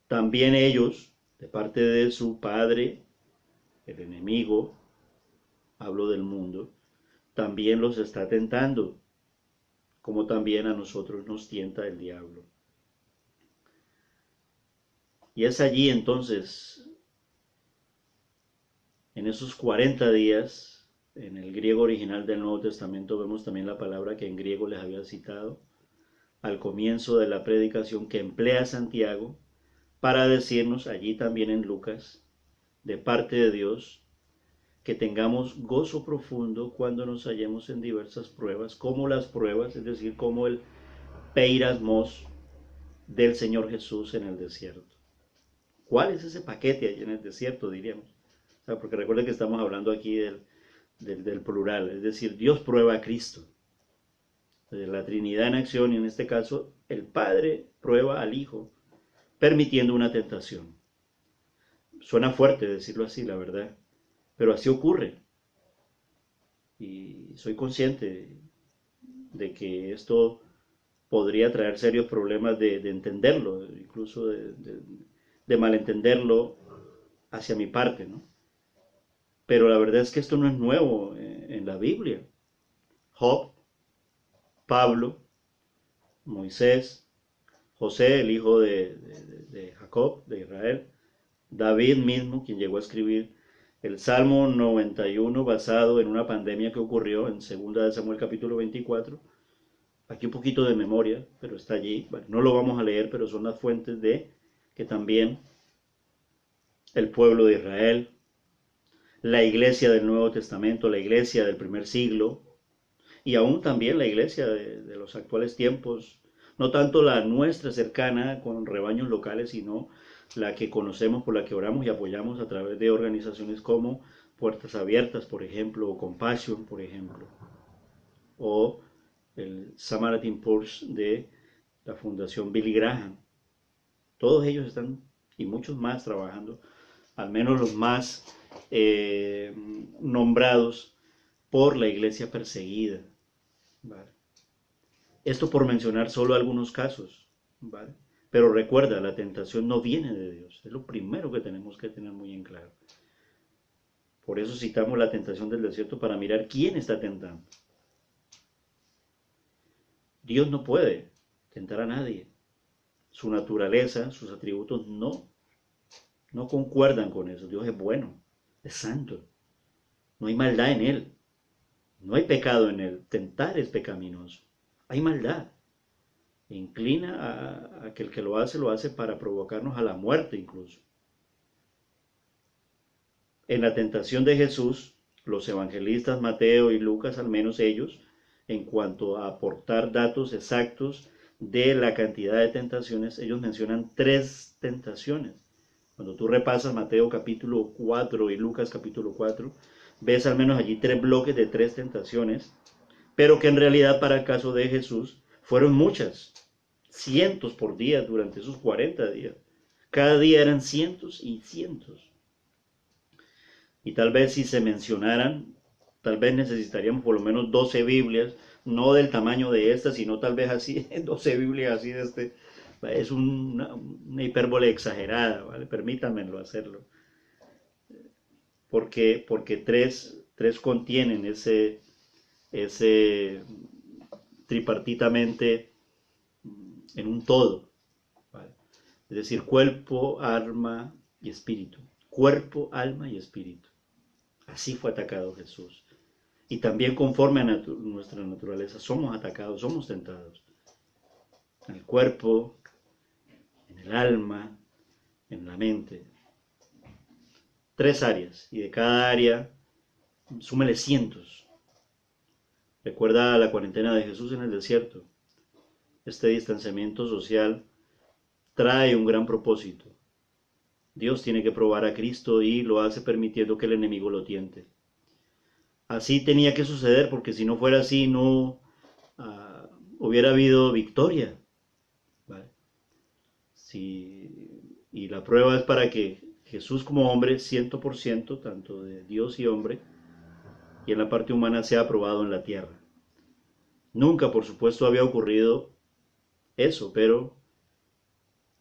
K: También ellos, de parte de su padre, el enemigo, hablo del mundo, también los está tentando, como también a nosotros nos tienta el diablo. Y es allí entonces, en esos 40 días, en el griego original del Nuevo Testamento, vemos también la palabra que en griego les había citado al comienzo de la predicación que emplea Santiago para decirnos allí también en Lucas, de parte de Dios, que tengamos gozo profundo cuando nos hallemos en diversas pruebas, como las pruebas, es decir, como el peirasmos del Señor Jesús en el desierto. ¿Cuál es ese paquete allí en el desierto, diríamos? O sea, porque recuerden que estamos hablando aquí del plural, es decir, Dios prueba a Cristo. De la Trinidad en acción, y en este caso, el Padre prueba al Hijo, permitiendo una tentación. Suena fuerte decirlo así, la verdad, pero así ocurre. y soy consciente de que esto podría traer serios problemas de entenderlo, incluso de malentenderlo hacia mi parte, ¿no? Pero la verdad es que esto no es nuevo en la Biblia. Job, Pablo, Moisés, José, el hijo de Jacob, de Israel, David mismo, quien llegó a escribir el Salmo 91 basado en una pandemia que ocurrió en 2 de Samuel capítulo 24. Aquí un poquito de memoria, pero está allí. Bueno, no lo vamos a leer, pero son las fuentes de que también el pueblo de Israel, la iglesia del Nuevo Testamento, la iglesia del primer siglo, y aún también la iglesia de los actuales tiempos, no tanto la nuestra cercana con rebaños locales, sino la que conocemos, por la que oramos y apoyamos a través de organizaciones como Puertas Abiertas, por ejemplo, o Compassion, por ejemplo, o el Samaritan Purse de la Fundación Billy Graham. Todos ellos están, y muchos más, trabajando, al menos los más nombrados por la iglesia perseguida, ¿vale? Esto por mencionar solo algunos casos, ¿vale? Pero recuerda, la tentación no viene de Dios. Es lo primero que tenemos que tener muy en claro. Por eso citamos la tentación del desierto, para mirar quién está tentando. Dios no puede tentar a nadie. Su naturaleza, sus atributos no concuerdan con eso. Dios es bueno, es santo. No hay maldad en Él. No hay pecado en Él. Tentar es pecaminoso. Hay maldad. Inclina a que el que lo hace para provocarnos a la muerte incluso. En la tentación de Jesús, los evangelistas Mateo y Lucas, al menos ellos, en cuanto a aportar datos exactos de la cantidad de tentaciones, ellos mencionan 3 tentaciones. Cuando tú repasas Mateo capítulo 4 y Lucas capítulo 4, ves al menos allí 3 bloques de 3 tentaciones, pero que en realidad para el caso de Jesús fueron muchas, cientos por día durante esos 40 días. Cada día eran cientos y cientos. Y tal vez si se mencionaran, tal vez necesitaríamos por lo menos 12 Biblias, no del tamaño de esta, sino tal vez así, 12 Biblias así de este. Es una hipérbole exagerada, ¿vale? Permítanmelo hacerlo. Porque 3 contienen ese tripartitamente en un todo, ¿vale? Es decir, cuerpo, alma y espíritu. Cuerpo, alma y espíritu. Así fue atacado Jesús. Y también conforme a nuestra naturaleza somos atacados, somos tentados. En el cuerpo, en el alma, en la mente. 3 áreas, y de cada área súmele cientos. Recuerda la cuarentena de Jesús en el desierto. Este distanciamiento social trae un gran propósito. Dios tiene que probar a Cristo y lo hace permitiendo que el enemigo lo tiente. Así tenía que suceder, porque si no fuera así no hubiera habido victoria, ¿vale? Y la prueba es para que Jesús como hombre, 100%, tanto de Dios y hombre, y en la parte humana sea aprobado en la tierra. Nunca, por supuesto, había ocurrido eso, pero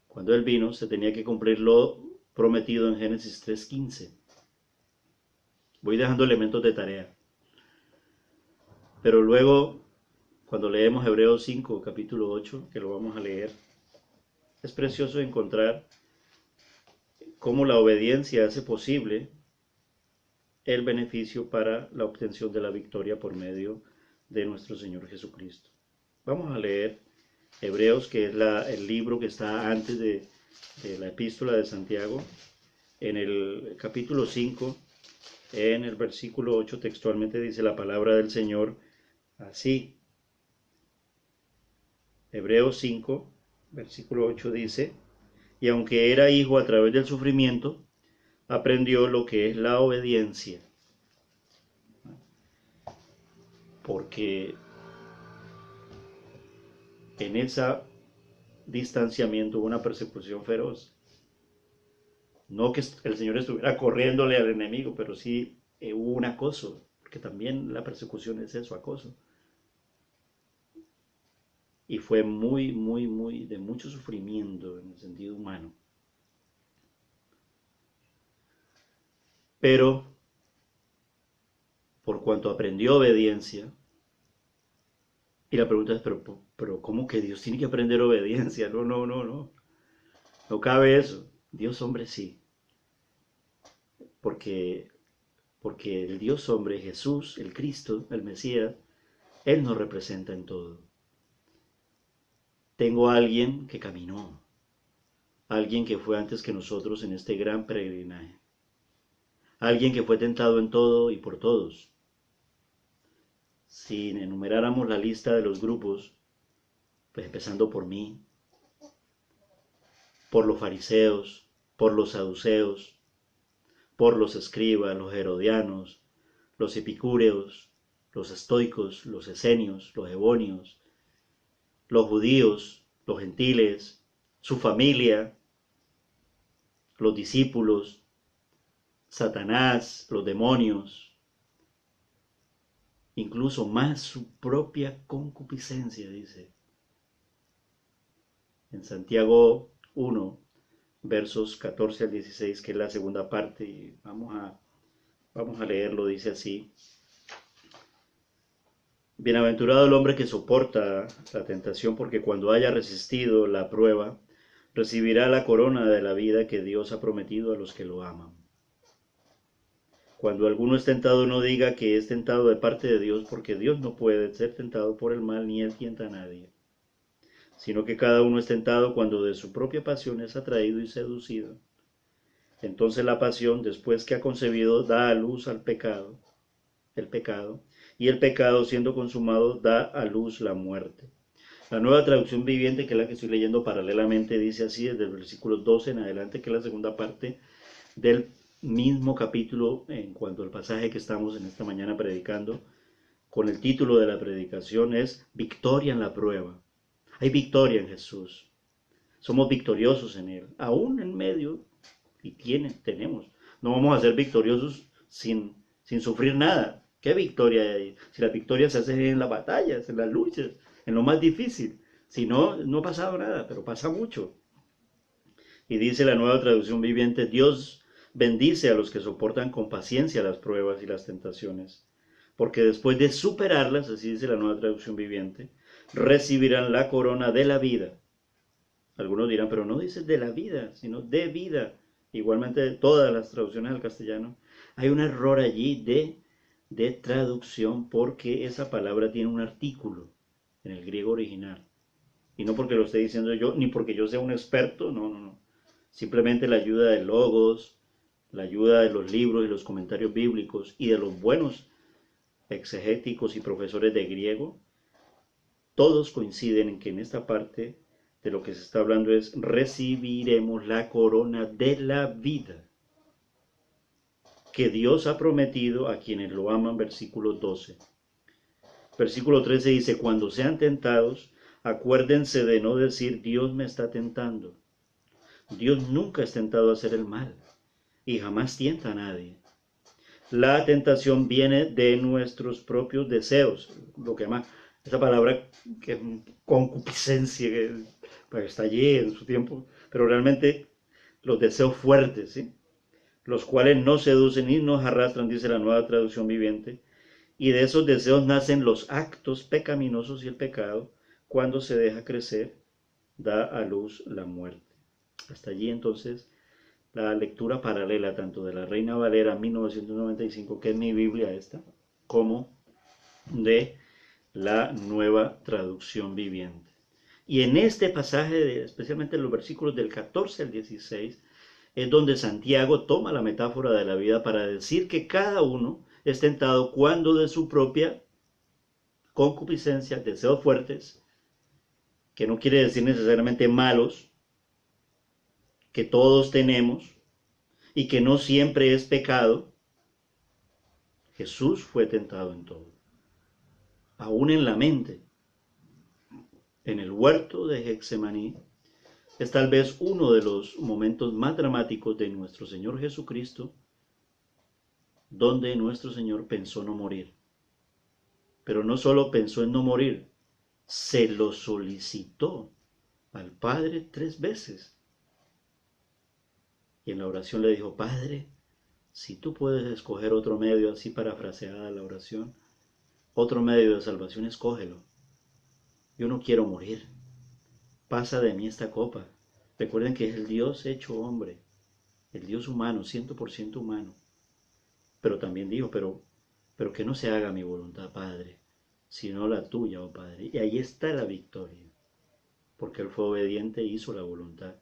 K: cuando Él vino se tenía que cumplir lo prometido en Génesis 3:15. Voy dejando elementos de tarea. Pero luego, cuando leemos Hebreos 5, capítulo 8, que lo vamos a leer, es precioso encontrar cómo la obediencia hace posible el beneficio para la obtención de la victoria por medio de nuestro Señor Jesucristo. Vamos a leer Hebreos, que es el libro que está antes de la epístola de Santiago, en el capítulo 5, en el versículo 8, textualmente dice la palabra del Señor así. Hebreos 5, versículo 8 dice: y aunque era hijo a través del sufrimiento, aprendió lo que es la obediencia. Porque en ese distanciamiento hubo una persecución feroz. No que el Señor estuviera corriéndole al enemigo, pero sí hubo un acoso, porque porque también la persecución es eso, acoso. Y fue muy de mucho sufrimiento en el sentido humano. Pero por cuanto aprendió obediencia, y la pregunta es, pero ¿cómo que Dios tiene que aprender obediencia? No cabe eso. Dios hombre sí. Porque el Dios hombre, Jesús, el Cristo, el Mesías, Él nos representa en todo. Tengo a alguien que caminó, alguien que fue antes que nosotros en este gran peregrinaje, alguien que fue tentado en todo y por todos. Si enumeráramos la lista de los grupos, pues empezando por mí, por los fariseos, por los saduceos, por los escribas, los herodianos, los epicúreos, los estoicos, los esenios, los ebonios, los judíos, los gentiles, su familia, los discípulos, Satanás, los demonios, incluso más su propia concupiscencia, dice. En Santiago 1, versos 14 al 16, que es la segunda parte, y vamos a leerlo, dice así. Bienaventurado el hombre que soporta la tentación, porque cuando haya resistido la prueba, recibirá la corona de la vida que Dios ha prometido a los que lo aman. Cuando alguno es tentado, no diga que es tentado de parte de Dios, porque Dios no puede ser tentado por el mal, ni Él tienta a nadie, sino que cada uno es tentado cuando de su propia pasión es atraído y seducido. Entonces la pasión, después que ha concebido, da a luz al pecado, y el pecado, siendo consumado, da a luz la muerte. La Nueva Traducción Viviente, que es la que estoy leyendo paralelamente, dice así desde el versículo 12 en adelante, que es la segunda parte del mismo capítulo en cuanto al pasaje que estamos en esta mañana predicando, con el título de la predicación es Victoria en la prueba. Hay victoria en Jesús. Somos victoriosos en Él, aún en medio, y tenemos. No vamos a ser victoriosos sin sufrir nada. ¿Qué victoria hay? Si la victoria se hace en las batallas, en las luchas, en lo más difícil. Si no, no ha pasado nada, pero pasa mucho. Y dice la Nueva Traducción Viviente, Dios bendice a los que soportan con paciencia las pruebas y las tentaciones, porque después de superarlas, así dice la Nueva Traducción Viviente, recibirán la corona de la vida. Algunos dirán, pero no dice de la vida, sino de vida. Igualmente todas las traducciones al castellano. Hay un error allí de traducción, porque esa palabra tiene un artículo en el griego original. Y no porque lo esté diciendo yo, ni porque yo sea un experto, no. Simplemente la ayuda de logos, la ayuda de los libros y los comentarios bíblicos y de los buenos exegéticos y profesores de griego, todos coinciden en que en esta parte de lo que se está hablando es recibiremos la corona de la vida que Dios ha prometido a quienes lo aman, versículo 12. Versículo 13 dice, cuando sean tentados, acuérdense de no decir Dios me está tentando. Dios nunca es tentado a hacer el mal y jamás tienta a nadie. La tentación viene de nuestros propios deseos, lo que llama esa palabra que es concupiscencia, que pues, está allí en su tiempo, pero realmente los deseos fuertes, ¿sí? Los cuales no seducen y nos arrastran, dice la Nueva Traducción Viviente, y de esos deseos nacen los actos pecaminosos, y el pecado, cuando se deja crecer, da a luz la muerte. Hasta allí entonces la lectura paralela tanto de la Reina Valera 1995, que es mi Biblia esta, como de la Nueva Traducción Viviente. Y en este pasaje, especialmente en los versículos del 14 al 16, es donde Santiago toma la metáfora de la vida para decir que cada uno es tentado cuando de su propia concupiscencia, deseos fuertes, que no quiere decir necesariamente malos, que todos tenemos y que no siempre es pecado. Jesús fue tentado en todo, aún en la mente. En el huerto de Getsemaní es tal vez uno de los momentos más dramáticos de nuestro Señor Jesucristo, donde nuestro Señor pensó no morir. Pero no solo pensó en no morir, se lo solicitó al Padre 3 veces. Y en la oración le dijo, Padre, si tú puedes escoger otro medio, así parafraseada la oración, otro medio de salvación, escógelo. Yo no quiero morir. Pasa de mí esta copa. Recuerden que es el Dios hecho hombre, el Dios humano, 100% humano. Pero también dijo, pero que no se haga mi voluntad, Padre, sino la tuya, oh Padre. Y ahí está la victoria, porque Él fue obediente e hizo la voluntad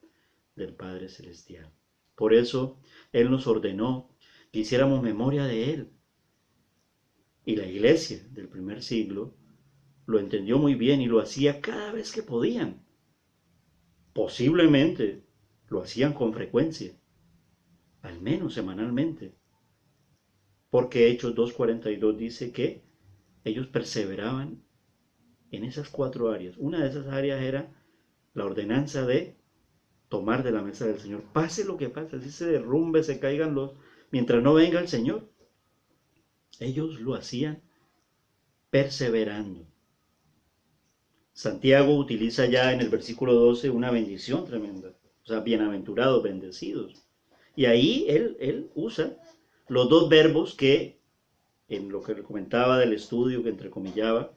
K: del Padre Celestial. Por eso Él nos ordenó que hiciéramos memoria de Él. Y la iglesia del primer siglo lo entendió muy bien y lo hacía cada vez que podían. Posiblemente lo hacían con frecuencia, al menos semanalmente. Porque Hechos 2:42 dice que ellos perseveraban en esas 4 áreas. Una de esas áreas era la ordenanza de tomar de la mesa del Señor. Pase lo que pase, así se derrumbe, se caigan mientras no venga el Señor. Ellos lo hacían perseverando. Santiago utiliza ya en el versículo 12 una bendición tremenda. O sea, bienaventurados, bendecidos. Y ahí él usa los 2 verbos que, en lo que comentaba del estudio que entrecomillaba,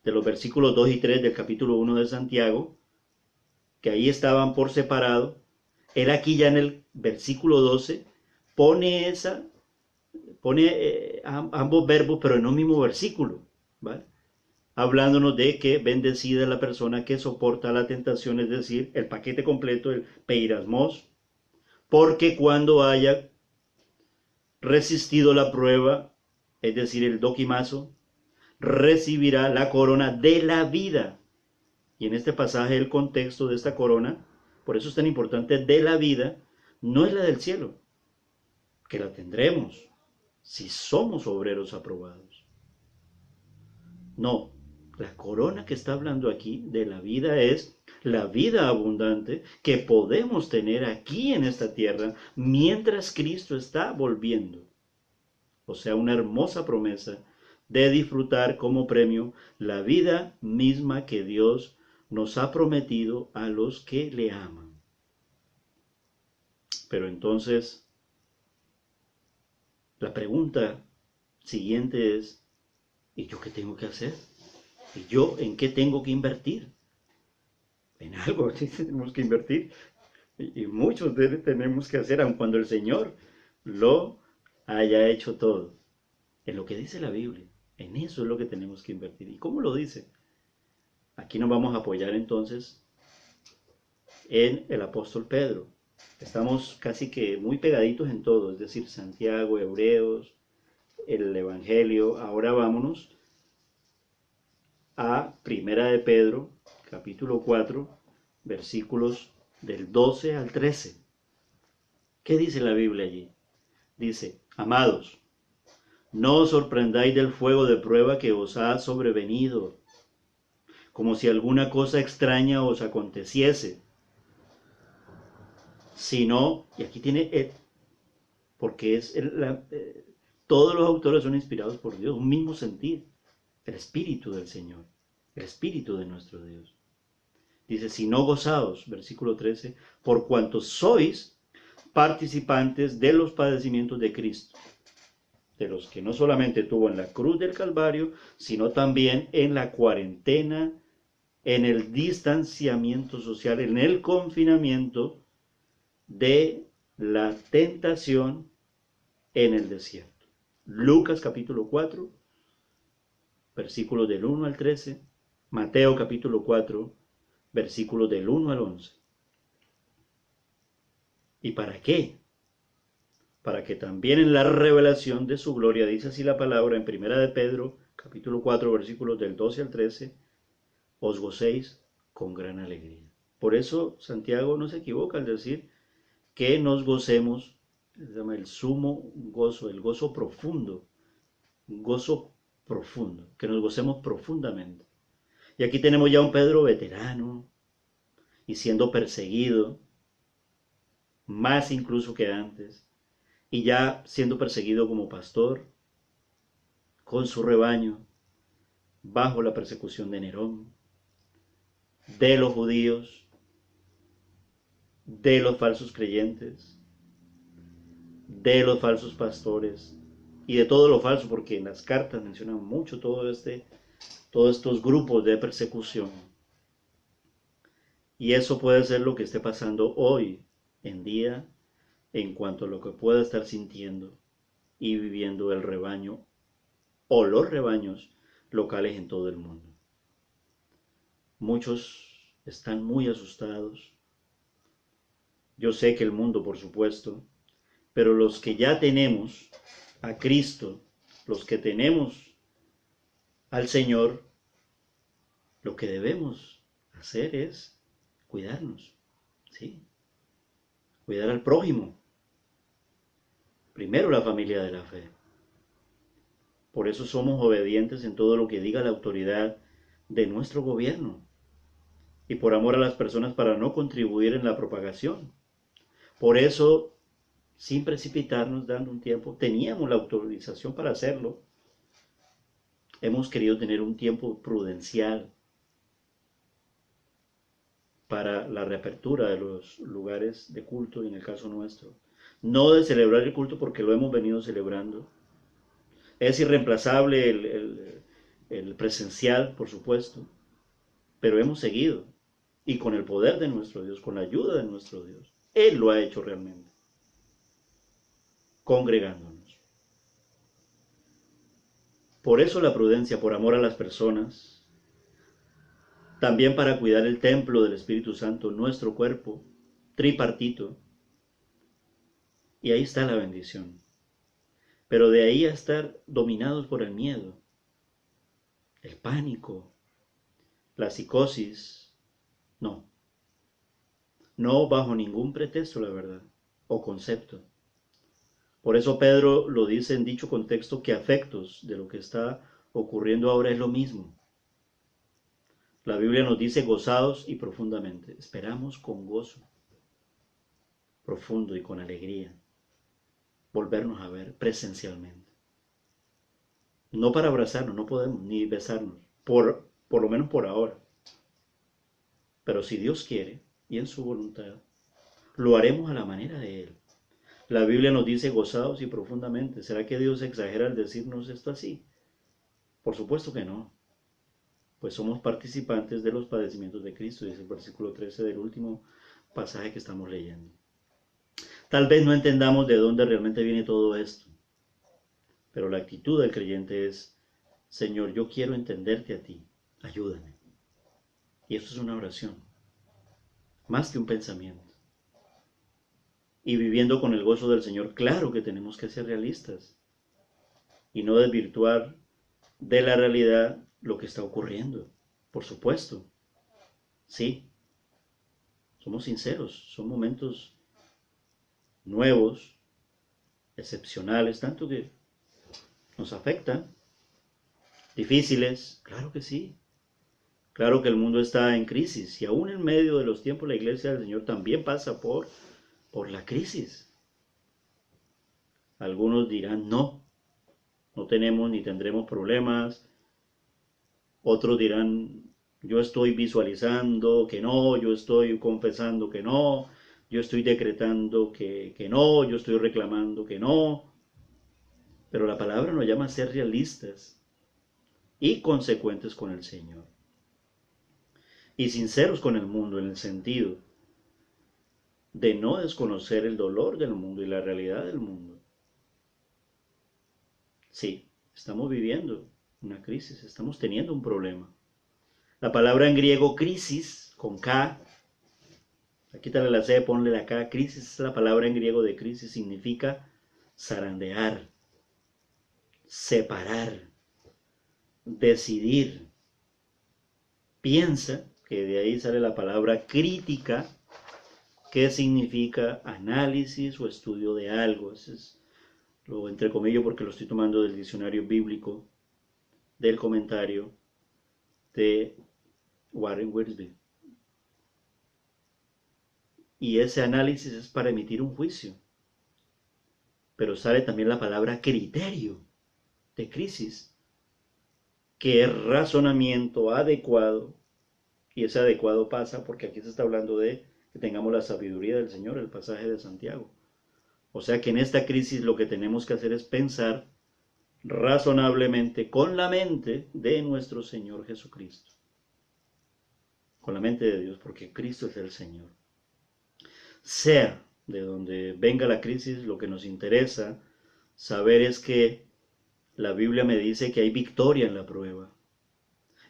K: de los versículos 2 y 3 del capítulo 1 de Santiago, que ahí estaban por separado, él aquí ya en el versículo 12 pone ambos verbos, pero en un mismo versículo, ¿vale? Hablándonos de que bendecida es la persona que soporta la tentación, es decir, el paquete completo, el peirasmos, porque cuando haya resistido la prueba, es decir, el doquimazo, recibirá la corona de la vida. Y en este pasaje el contexto de esta corona, por eso es tan importante, de la vida, no es la del cielo, que la tendremos si somos obreros aprobados. No, la corona que está hablando aquí de la vida es la vida abundante que podemos tener aquí en esta tierra mientras Cristo está volviendo. O sea, una hermosa promesa de disfrutar como premio la vida misma que Dios nos ha prometido a los que le aman. Pero entonces, la pregunta siguiente es, ¿y yo qué tengo que hacer? ¿Y yo en qué tengo que invertir? En algo tenemos que invertir. Y muchos de tenemos que hacer, aun cuando el Señor lo haya hecho todo. En lo que dice la Biblia. En eso es lo que tenemos que invertir. ¿Y cómo lo dice? Aquí nos vamos a apoyar entonces en el apóstol Pedro. Estamos casi que muy pegaditos en todo, es decir, Santiago, Hebreos, el Evangelio. Ahora vámonos a Primera de Pedro, capítulo 4, versículos del 12 al 13. ¿Qué dice la Biblia allí? Dice, amados, no os sorprendáis del fuego de prueba que os ha sobrevenido, como si alguna cosa extraña os aconteciese, sino, y aquí tiene, porque todos los autores son inspirados por Dios, un mismo sentir, el Espíritu del Señor, el Espíritu de nuestro Dios. Dice, si no gozaos, versículo 13, por cuanto sois participantes de los padecimientos de Cristo, de los que no solamente tuvo en la cruz del Calvario, sino también en la cuarentena, en el distanciamiento social, en el confinamiento de la tentación en el desierto. Lucas capítulo 4, versículos del 1 al 13, Mateo capítulo 4, versículos del 1 al 11. ¿Y para qué? Para que también en la revelación de su gloria, dice así la palabra en Primera de Pedro, capítulo 4, versículos del 12 al 13, os gocéis con gran alegría. Por eso Santiago no se equivoca al decir que nos gocemos, se llama el sumo gozo, el gozo profundo, que nos gocemos profundamente. Y aquí tenemos ya un Pedro veterano y siendo perseguido, más incluso que antes, y ya siendo perseguido como pastor, con su rebaño, bajo la persecución de Nerón, de los judíos, de los falsos creyentes, de los falsos pastores y de todo lo falso, porque en las cartas mencionan mucho todos estos grupos de persecución. Y eso puede ser lo que esté pasando hoy en día en cuanto a lo que pueda estar sintiendo y viviendo el rebaño o los rebaños locales en todo el mundo. Muchos están muy asustados. Yo sé que el mundo, por supuesto, pero los que ya tenemos a Cristo, los que tenemos al Señor, lo que debemos hacer es cuidarnos, ¿sí? Cuidar al prójimo. Primero la familia de la fe. Por eso somos obedientes en todo lo que diga la autoridad de nuestro gobierno. Y por amor a las personas para no contribuir en la propagación. Por eso, sin precipitarnos, dando un tiempo, teníamos la autorización para hacerlo. Hemos querido tener un tiempo prudencial para la reapertura de los lugares de culto, y en el caso nuestro. No de celebrar el culto porque lo hemos venido celebrando. Es irreemplazable el presencial, por supuesto, pero hemos seguido. Y con el poder de nuestro Dios, con la ayuda de nuestro Dios. Él lo ha hecho realmente. Congregándonos. Por eso la prudencia, por amor a las personas. También para cuidar el templo del Espíritu Santo, nuestro cuerpo, tripartito. Y ahí está la bendición. Pero de ahí a estar dominados por el miedo, el pánico, la psicosis, no. No bajo ningún pretexto, la verdad, o concepto. Por eso Pedro lo dice en dicho contexto que a efectos de lo que está ocurriendo ahora es lo mismo. La Biblia nos dice gozados y profundamente. Esperamos con gozo profundo y con alegría volvernos a ver presencialmente. No para abrazarnos, no podemos, ni besarnos, por lo menos por ahora. Pero si Dios quiere, y en su voluntad, lo haremos a la manera de Él. La Biblia nos dice gozados y profundamente. ¿Será que Dios exagera al decirnos esto así? Por supuesto que no. Pues somos participantes de los padecimientos de Cristo, dice el versículo 13 del último pasaje que estamos leyendo. Tal vez no entendamos de dónde realmente viene todo esto, pero la actitud del creyente es: Señor, yo quiero entenderte a ti, ayúdame. Y esto es una oración, más que un pensamiento. Y viviendo con el gozo del Señor, claro que tenemos que ser realistas y no desvirtuar de la realidad lo que está ocurriendo. Por supuesto, sí, somos sinceros, son momentos nuevos, excepcionales, tanto que nos afectan, difíciles, claro que sí. Claro que el mundo está en crisis y aún en medio de los tiempos la iglesia del Señor también pasa por la crisis. Algunos dirán no tenemos ni tendremos problemas. Otros dirán, yo estoy visualizando que no, yo estoy confesando que no, yo estoy decretando que no, yo estoy reclamando que no. Pero la palabra nos llama a ser realistas y consecuentes con el Señor. Y sinceros con el mundo en el sentido de no desconocer el dolor del mundo y la realidad del mundo. Sí, estamos viviendo una crisis, estamos teniendo un problema. La palabra en griego crisis, con K, quítale la C, ponle la K, crisis es la palabra en griego de crisis, significa zarandear, separar, decidir. Piensa que de ahí sale la palabra crítica, que significa análisis o estudio de algo. Ese es lo entrecomillo porque lo estoy tomando del diccionario bíblico, del comentario de Warren Wiersbe. Y ese análisis es para emitir un juicio. pero sale también la palabra criterio de crisis, que es razonamiento adecuado, y ese adecuado pasa porque aquí se está hablando de que tengamos la sabiduría del Señor, el pasaje de Santiago. O sea que en esta crisis lo que tenemos que hacer es pensar razonablemente con la mente de nuestro Señor Jesucristo, con la mente de Dios, porque Cristo es el Señor. Sea de donde venga la crisis, lo que nos interesa saber es que la Biblia me dice que hay victoria en la prueba.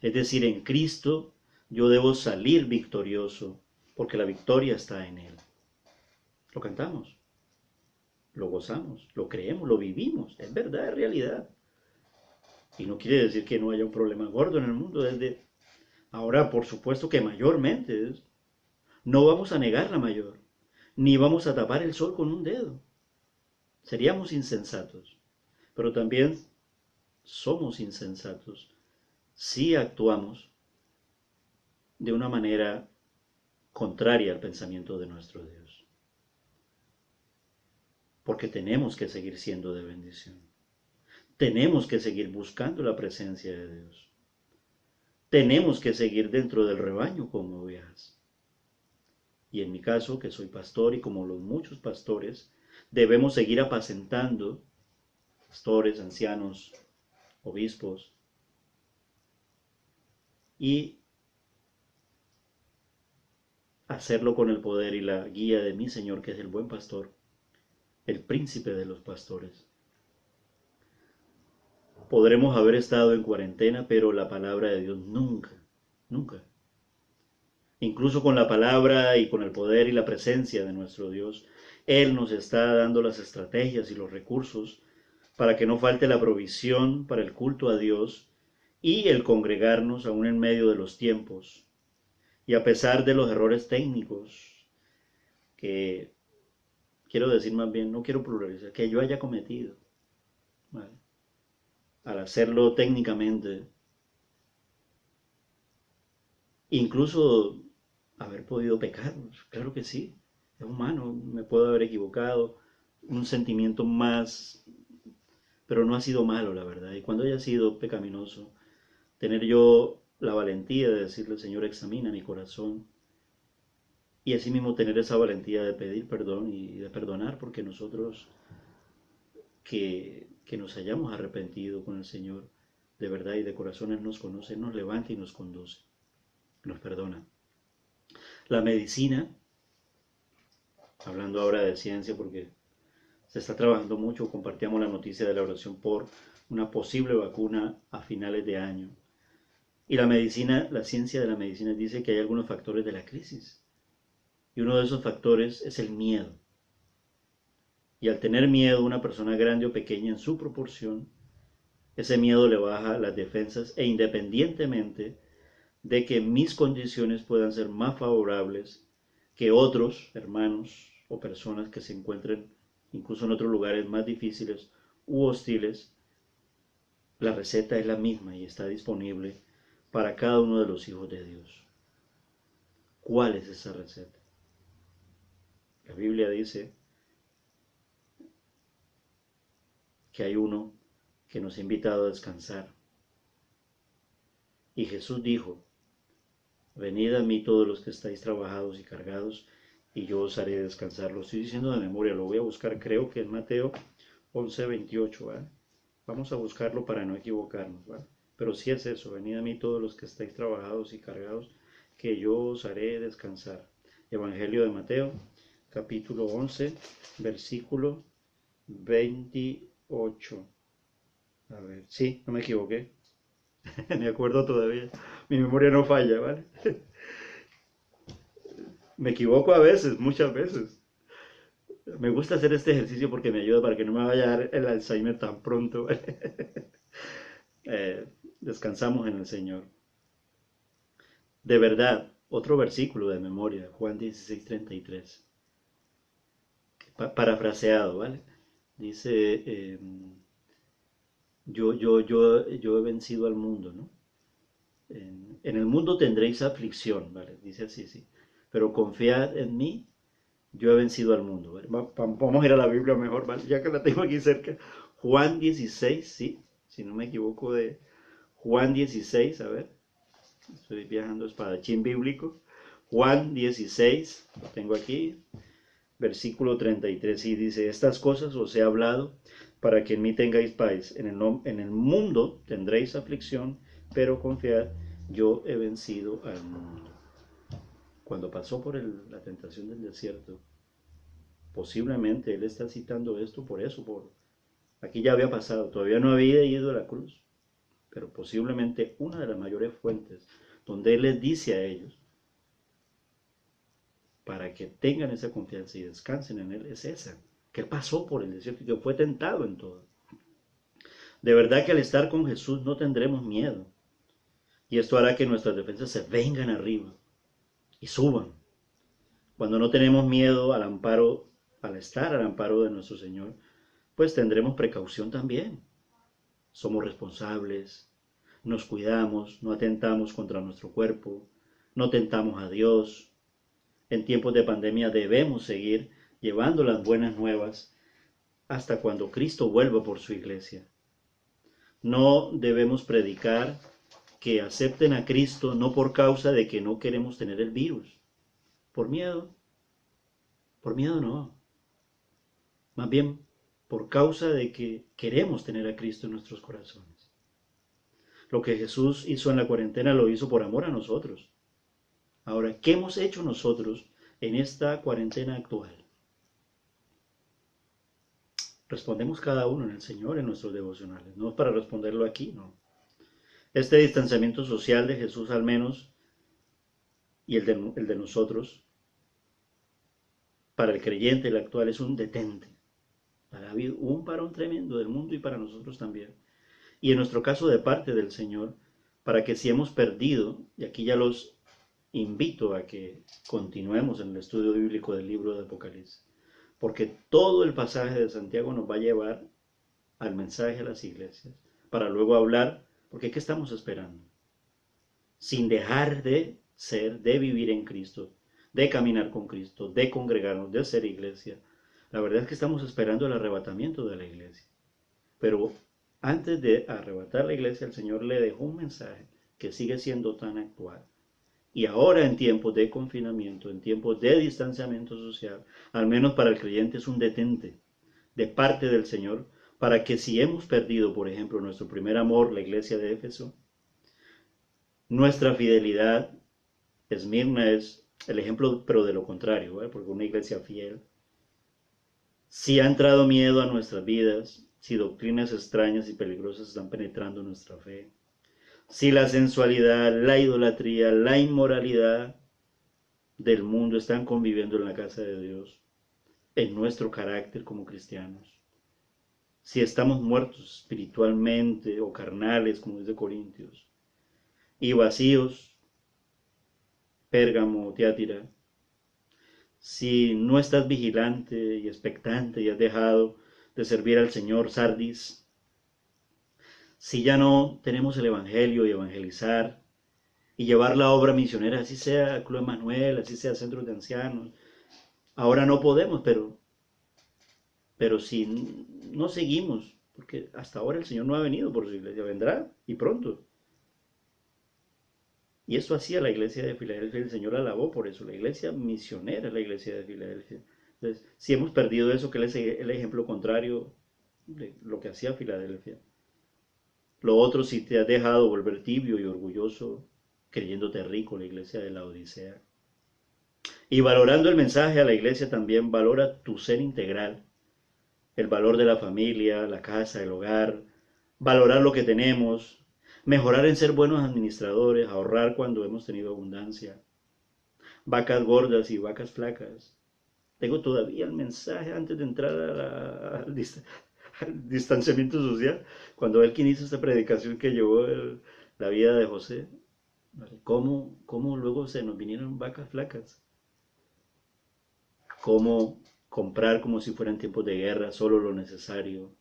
K: Es decir, en Cristo yo debo salir victorioso, porque la victoria está en Él. Lo cantamos, lo gozamos, lo creemos, lo vivimos, es verdad, es realidad. Y no quiere decir que no haya un problema gordo en el mundo. Desde ahora, por supuesto que mayormente, no vamos a negar la mayor, ni vamos a tapar el sol con un dedo. Seríamos insensatos, pero también somos insensatos si actuamos de una manera contraria al pensamiento de nuestro Dios. Porque tenemos que seguir siendo de bendición. Tenemos que seguir buscando la presencia de Dios. Tenemos que seguir dentro del rebaño como ovejas. Y en mi caso, que soy pastor y como los muchos pastores, debemos seguir apacentando, pastores, ancianos, obispos, y hacerlo con el poder y la guía de mi Señor, que es el buen pastor, el príncipe de los pastores. Podremos haber estado en cuarentena, pero la palabra de Dios nunca, nunca. Incluso con la palabra y con el poder y la presencia de nuestro Dios, Él nos está dando las estrategias y los recursos para que no falte la provisión para el culto a Dios y el congregarnos aún en medio de los tiempos. Y a pesar de los errores técnicos, que quiero decir más bien, no quiero pluralizar, que yo haya cometido, ¿vale?, al hacerlo técnicamente, incluso haber podido pecar, claro que sí, es humano, me puedo haber equivocado, un sentimiento más, pero no ha sido malo, la verdad. Y cuando haya sido pecaminoso, tener yo la valentía de decirle, Señor, examina mi corazón, y así mismo tener esa valentía de pedir perdón y de perdonar, porque nosotros que nos hayamos arrepentido con el Señor de verdad y de corazón, Él nos conoce, nos levanta y nos conduce, nos perdona. La medicina, hablando ahora de ciencia, porque se está trabajando mucho, compartíamos la noticia de la oración por una posible vacuna a finales de año. Y la medicina, la ciencia de la medicina dice que hay algunos factores de la crisis. Y uno de esos factores es el miedo. Y al tener miedo, una persona grande o pequeña en su proporción, ese miedo le baja las defensas, e independientemente de que mis condiciones puedan ser más favorables que otros hermanos o personas que se encuentren incluso en otros lugares más difíciles u hostiles, la receta es la misma y está disponible para cada uno de los hijos de Dios. ¿Cuál es esa receta? La Biblia dice que hay uno que nos ha invitado a descansar. Y Jesús dijo, venid a mí todos los que estáis trabajados y cargados, y yo os haré descansar. Lo estoy diciendo de memoria, lo voy a buscar, creo que es Mateo 11:28, ¿vale? Vamos a buscarlo para no equivocarnos, ¿vale? Pero sí es eso, venid a mí todos los que estáis trabajados y cargados, que yo os haré descansar. Evangelio de Mateo, capítulo 11, versículo 28. A ver, sí, no me equivoqué. Me acuerdo todavía. Mi memoria no falla, ¿vale? Me equivoco a veces, muchas veces. Me gusta hacer este ejercicio porque me ayuda para que no me vaya a dar el Alzheimer tan pronto, ¿vale? Descansamos en el Señor. De verdad, otro versículo de memoria, Juan 16:33. Parafraseado, ¿vale? Dice, yo he vencido al mundo, ¿no? En el mundo tendréis aflicción, ¿vale? Dice así, sí. Pero confiad en mí, yo he vencido al mundo. Vamos a ir a la Biblia mejor, ¿vale? Ya que la tengo aquí cerca. Juan 16, sí, si no me equivoco, de Juan 16, a ver, estoy viajando espadachín bíblico. Juan 16, lo tengo aquí, versículo 33, y dice: estas cosas os he hablado para que en mí tengáis paz. En el mundo tendréis aflicción, pero confiad, yo he vencido al mundo. Cuando pasó por la tentación del desierto, posiblemente él está citando esto por eso, aquí ya había pasado, todavía no había ido a la cruz, pero posiblemente una de las mayores fuentes donde él les dice a ellos, para que tengan esa confianza y descansen en él, es esa, que él pasó por el desierto y que fue tentado en todo. De verdad que al estar con Jesús no tendremos miedo, y esto hará que nuestras defensas se vengan arriba y suban. Cuando no tenemos miedo al amparo, al estar al amparo de nuestro Señor, pues tendremos precaución también. Somos responsables, nos cuidamos, no atentamos contra nuestro cuerpo, no tentamos a Dios. En tiempos de pandemia debemos seguir llevando las buenas nuevas hasta cuando Cristo vuelva por su iglesia. No debemos predicar que acepten a Cristo no por causa de que no queremos tener el virus. Por miedo no. Más bien por causa de que queremos tener a Cristo en nuestros corazones. Lo que Jesús hizo en la cuarentena lo hizo por amor a nosotros. Ahora, ¿qué hemos hecho nosotros en esta cuarentena actual? Respondemos cada uno en el Señor en nuestros devocionales. No es para responderlo aquí, no. Este distanciamiento social de Jesús al menos, y el de nosotros, para el creyente el actual es un detente. Ha habido un parón tremendo del mundo y para nosotros también. Y en nuestro caso de parte del Señor, para que si hemos perdido, y aquí ya los invito a que continuemos en el estudio bíblico del libro de Apocalipsis, porque todo el pasaje de Santiago nos va a llevar al mensaje a las iglesias, para luego hablar, porque ¿qué estamos esperando? Sin dejar de ser, de vivir en Cristo, de caminar con Cristo, de congregarnos, de ser iglesia. La verdad es que estamos esperando el arrebatamiento de la iglesia. Pero antes de arrebatar la iglesia, el Señor le dejó un mensaje que sigue siendo tan actual. Y ahora en tiempos de confinamiento, en tiempos de distanciamiento social, al menos para el creyente es un detente de parte del Señor, para que si hemos perdido, por ejemplo, nuestro primer amor, la iglesia de Éfeso, nuestra fidelidad, Esmirna es el ejemplo, pero de lo contrario, ¿eh? Porque una iglesia fiel, si ha entrado miedo a nuestras vidas, si doctrinas extrañas y peligrosas están penetrando nuestra fe, si la sensualidad, la idolatría, la inmoralidad del mundo están conviviendo en la casa de Dios, en nuestro carácter como cristianos, si estamos muertos espiritualmente o carnales, como dice Corintios, y vacíos, Pérgamo, Tiátira, si no estás vigilante y expectante y has dejado de servir al Señor, Sardis, si ya no tenemos el Evangelio y evangelizar y llevar la obra misionera, así sea Club Emanuel, así sea centros de ancianos, ahora no podemos, pero si no seguimos, porque hasta ahora el Señor no ha venido por su iglesia, vendrá y pronto. Y esto hacía la iglesia de Filadelfia, el Señor la alabó por eso, la iglesia misionera, la iglesia de Filadelfia. Entonces, si hemos perdido eso, que es el ejemplo contrario de lo que hacía Filadelfia. Lo otro, si te has dejado volver tibio y orgulloso, creyéndote rico, la iglesia de la Odisea. Y valorando el mensaje a la iglesia también, valora tu ser integral, el valor de la familia, la casa, el hogar, valorar lo que tenemos, mejorar en ser buenos administradores, ahorrar cuando hemos tenido abundancia, vacas gordas y vacas flacas. Tengo todavía el mensaje antes de entrar al distanciamiento social, cuando él quien hizo esta predicación que llevó la vida de José, cómo luego se nos vinieron vacas flacas, cómo comprar como si fueran tiempos de guerra, solo lo necesario,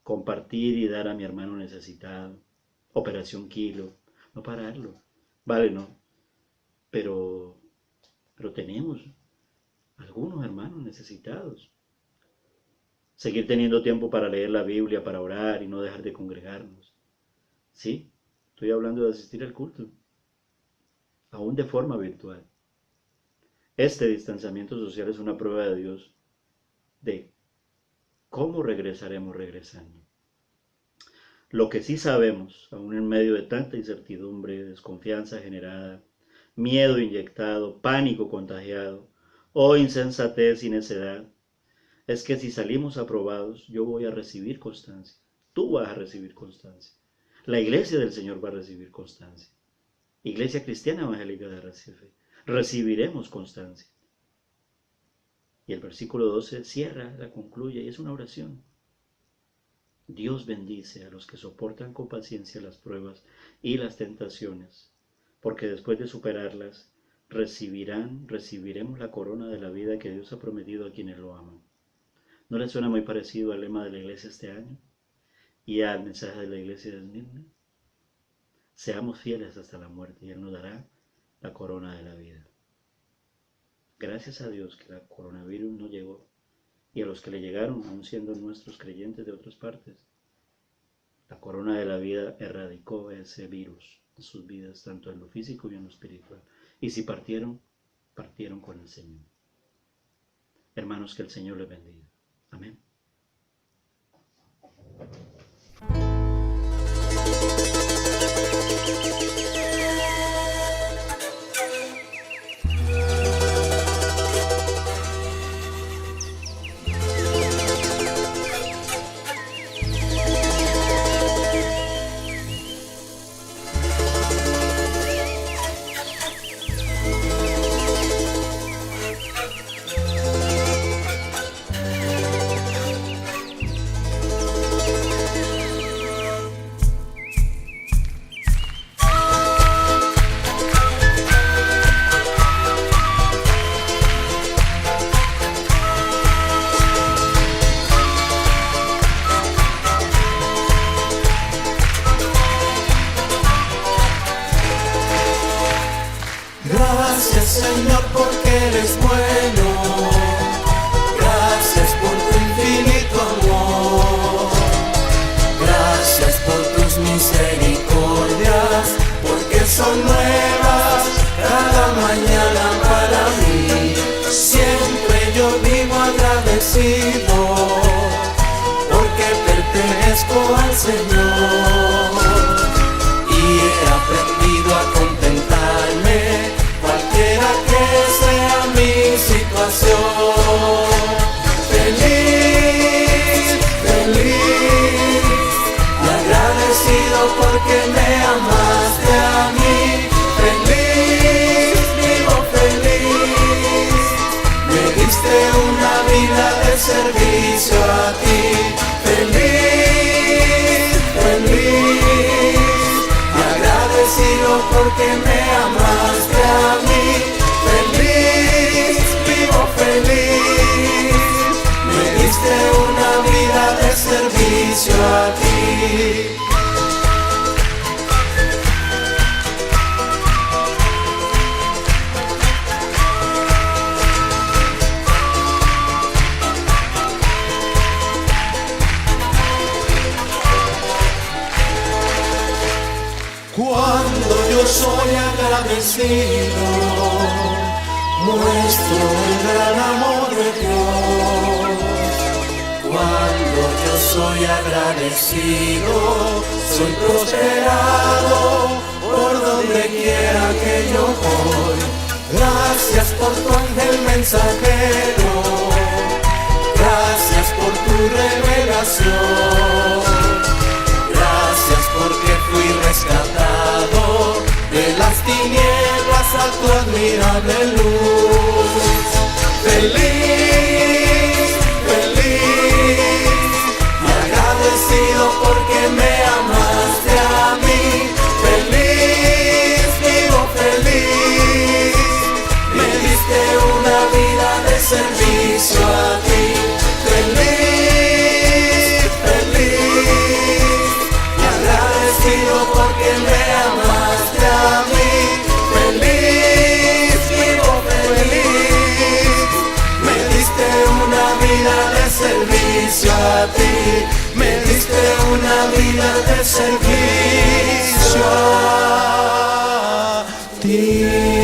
K: compartir y dar a mi hermano necesitado, Operación Kilo, no pararlo, vale, no, pero tenemos, algunos hermanos necesitados. Seguir teniendo tiempo para leer la Biblia, para orar y no dejar de congregarnos. Sí, estoy hablando de asistir al culto, aún de forma virtual. Este distanciamiento social es una prueba de Dios de cómo regresaremos regresando. Lo que sí sabemos, aún en medio de tanta incertidumbre, desconfianza generada, miedo inyectado, pánico contagiado, o insensatez y necedad, es que si salimos aprobados, yo voy a recibir constancia. Tú vas a recibir constancia. La iglesia del Señor va a recibir constancia. Iglesia Cristiana Evangélica de Recife. Recibiremos constancia. Y el versículo 12 cierra, la concluye, y es una oración. Dios bendice a los que soportan con paciencia las pruebas y las tentaciones, porque después de superarlas, recibiremos la corona de la vida que Dios ha prometido a quienes lo aman. ¿No les suena muy parecido al lema de la iglesia este año y al mensaje de la iglesia de Esmirna? Seamos fieles hasta la muerte y Él nos dará la corona de la vida. Gracias a Dios que el coronavirus no llegó, y a los que le llegaron, aun siendo nuestros creyentes de otras partes, la corona de la vida erradicó ese virus de sus vidas, tanto en lo físico y en lo espiritual. Y si partieron, partieron con el Señor. Hermanos, que el Señor les bendiga. Amén.
D: Gracias, Señor, porque eres bueno. Gracias por tu infinito amor. Gracias por tus misericordias, porque son nuevas cada mañana para mí. Siempre yo vivo agradecido, porque pertenezco al Señor. Y he aprendido a contentarme, cualquiera que sea mi situación. Feliz, feliz y agradecido porque me amaste a mí. Feliz, vivo feliz, me diste una vida de servicio a ti. Feliz, feliz y agradecido porque me amaste a mí. Feliz, vivo feliz, me diste una vida de servicio a ti. Cuando yo soy agradecido, muestro el gran amor de Dios. Cuando yo soy agradecido, soy prosperado por donde quiera que yo voy. Gracias por tu ángel mensajero, gracias por tu revelación. Gracias porque fui rescatado de las tinieblas a tu admirable luz. Feliz, feliz y agradecido porque me amaste a mí. Feliz, vivo feliz, me diste una vida de servicio a ti. Feliz, feliz y agradecido porque me amaste a mí. Feliz, vivo feliz servicio a ti, me diste una vida de servicio a ti.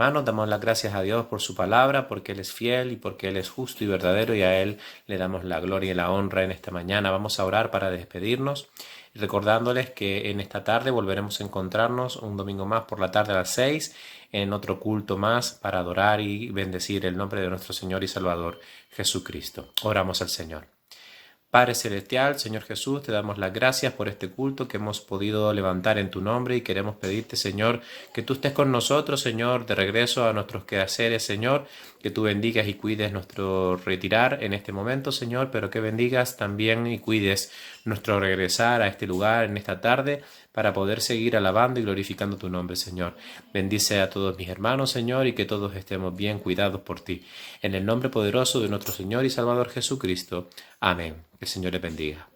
A: Hermanos, damos las gracias a Dios por su palabra, porque Él es fiel y porque Él es justo y verdadero, y a Él le damos la gloria y la honra en esta mañana. Vamos a orar para despedirnos, recordándoles que en esta tarde volveremos a encontrarnos un domingo más por la tarde a las 6 en otro culto más para adorar y bendecir el nombre de nuestro Señor y Salvador Jesucristo. Oramos al Señor. Padre Celestial, Señor Jesús, te damos las gracias por este culto que hemos podido levantar en tu nombre y queremos pedirte, Señor, que tú estés con nosotros, Señor, de regreso a nuestros quehaceres, Señor, que tú bendigas y cuides nuestro retirar en este momento, Señor, pero que bendigas también y cuides nuestro regresar a este lugar en esta tarde para poder seguir alabando y glorificando tu nombre, Señor. Bendice a todos mis hermanos, Señor, y que todos estemos bien cuidados por ti. En el nombre poderoso de nuestro Señor y Salvador Jesucristo. Amén. Que el Señor les bendiga.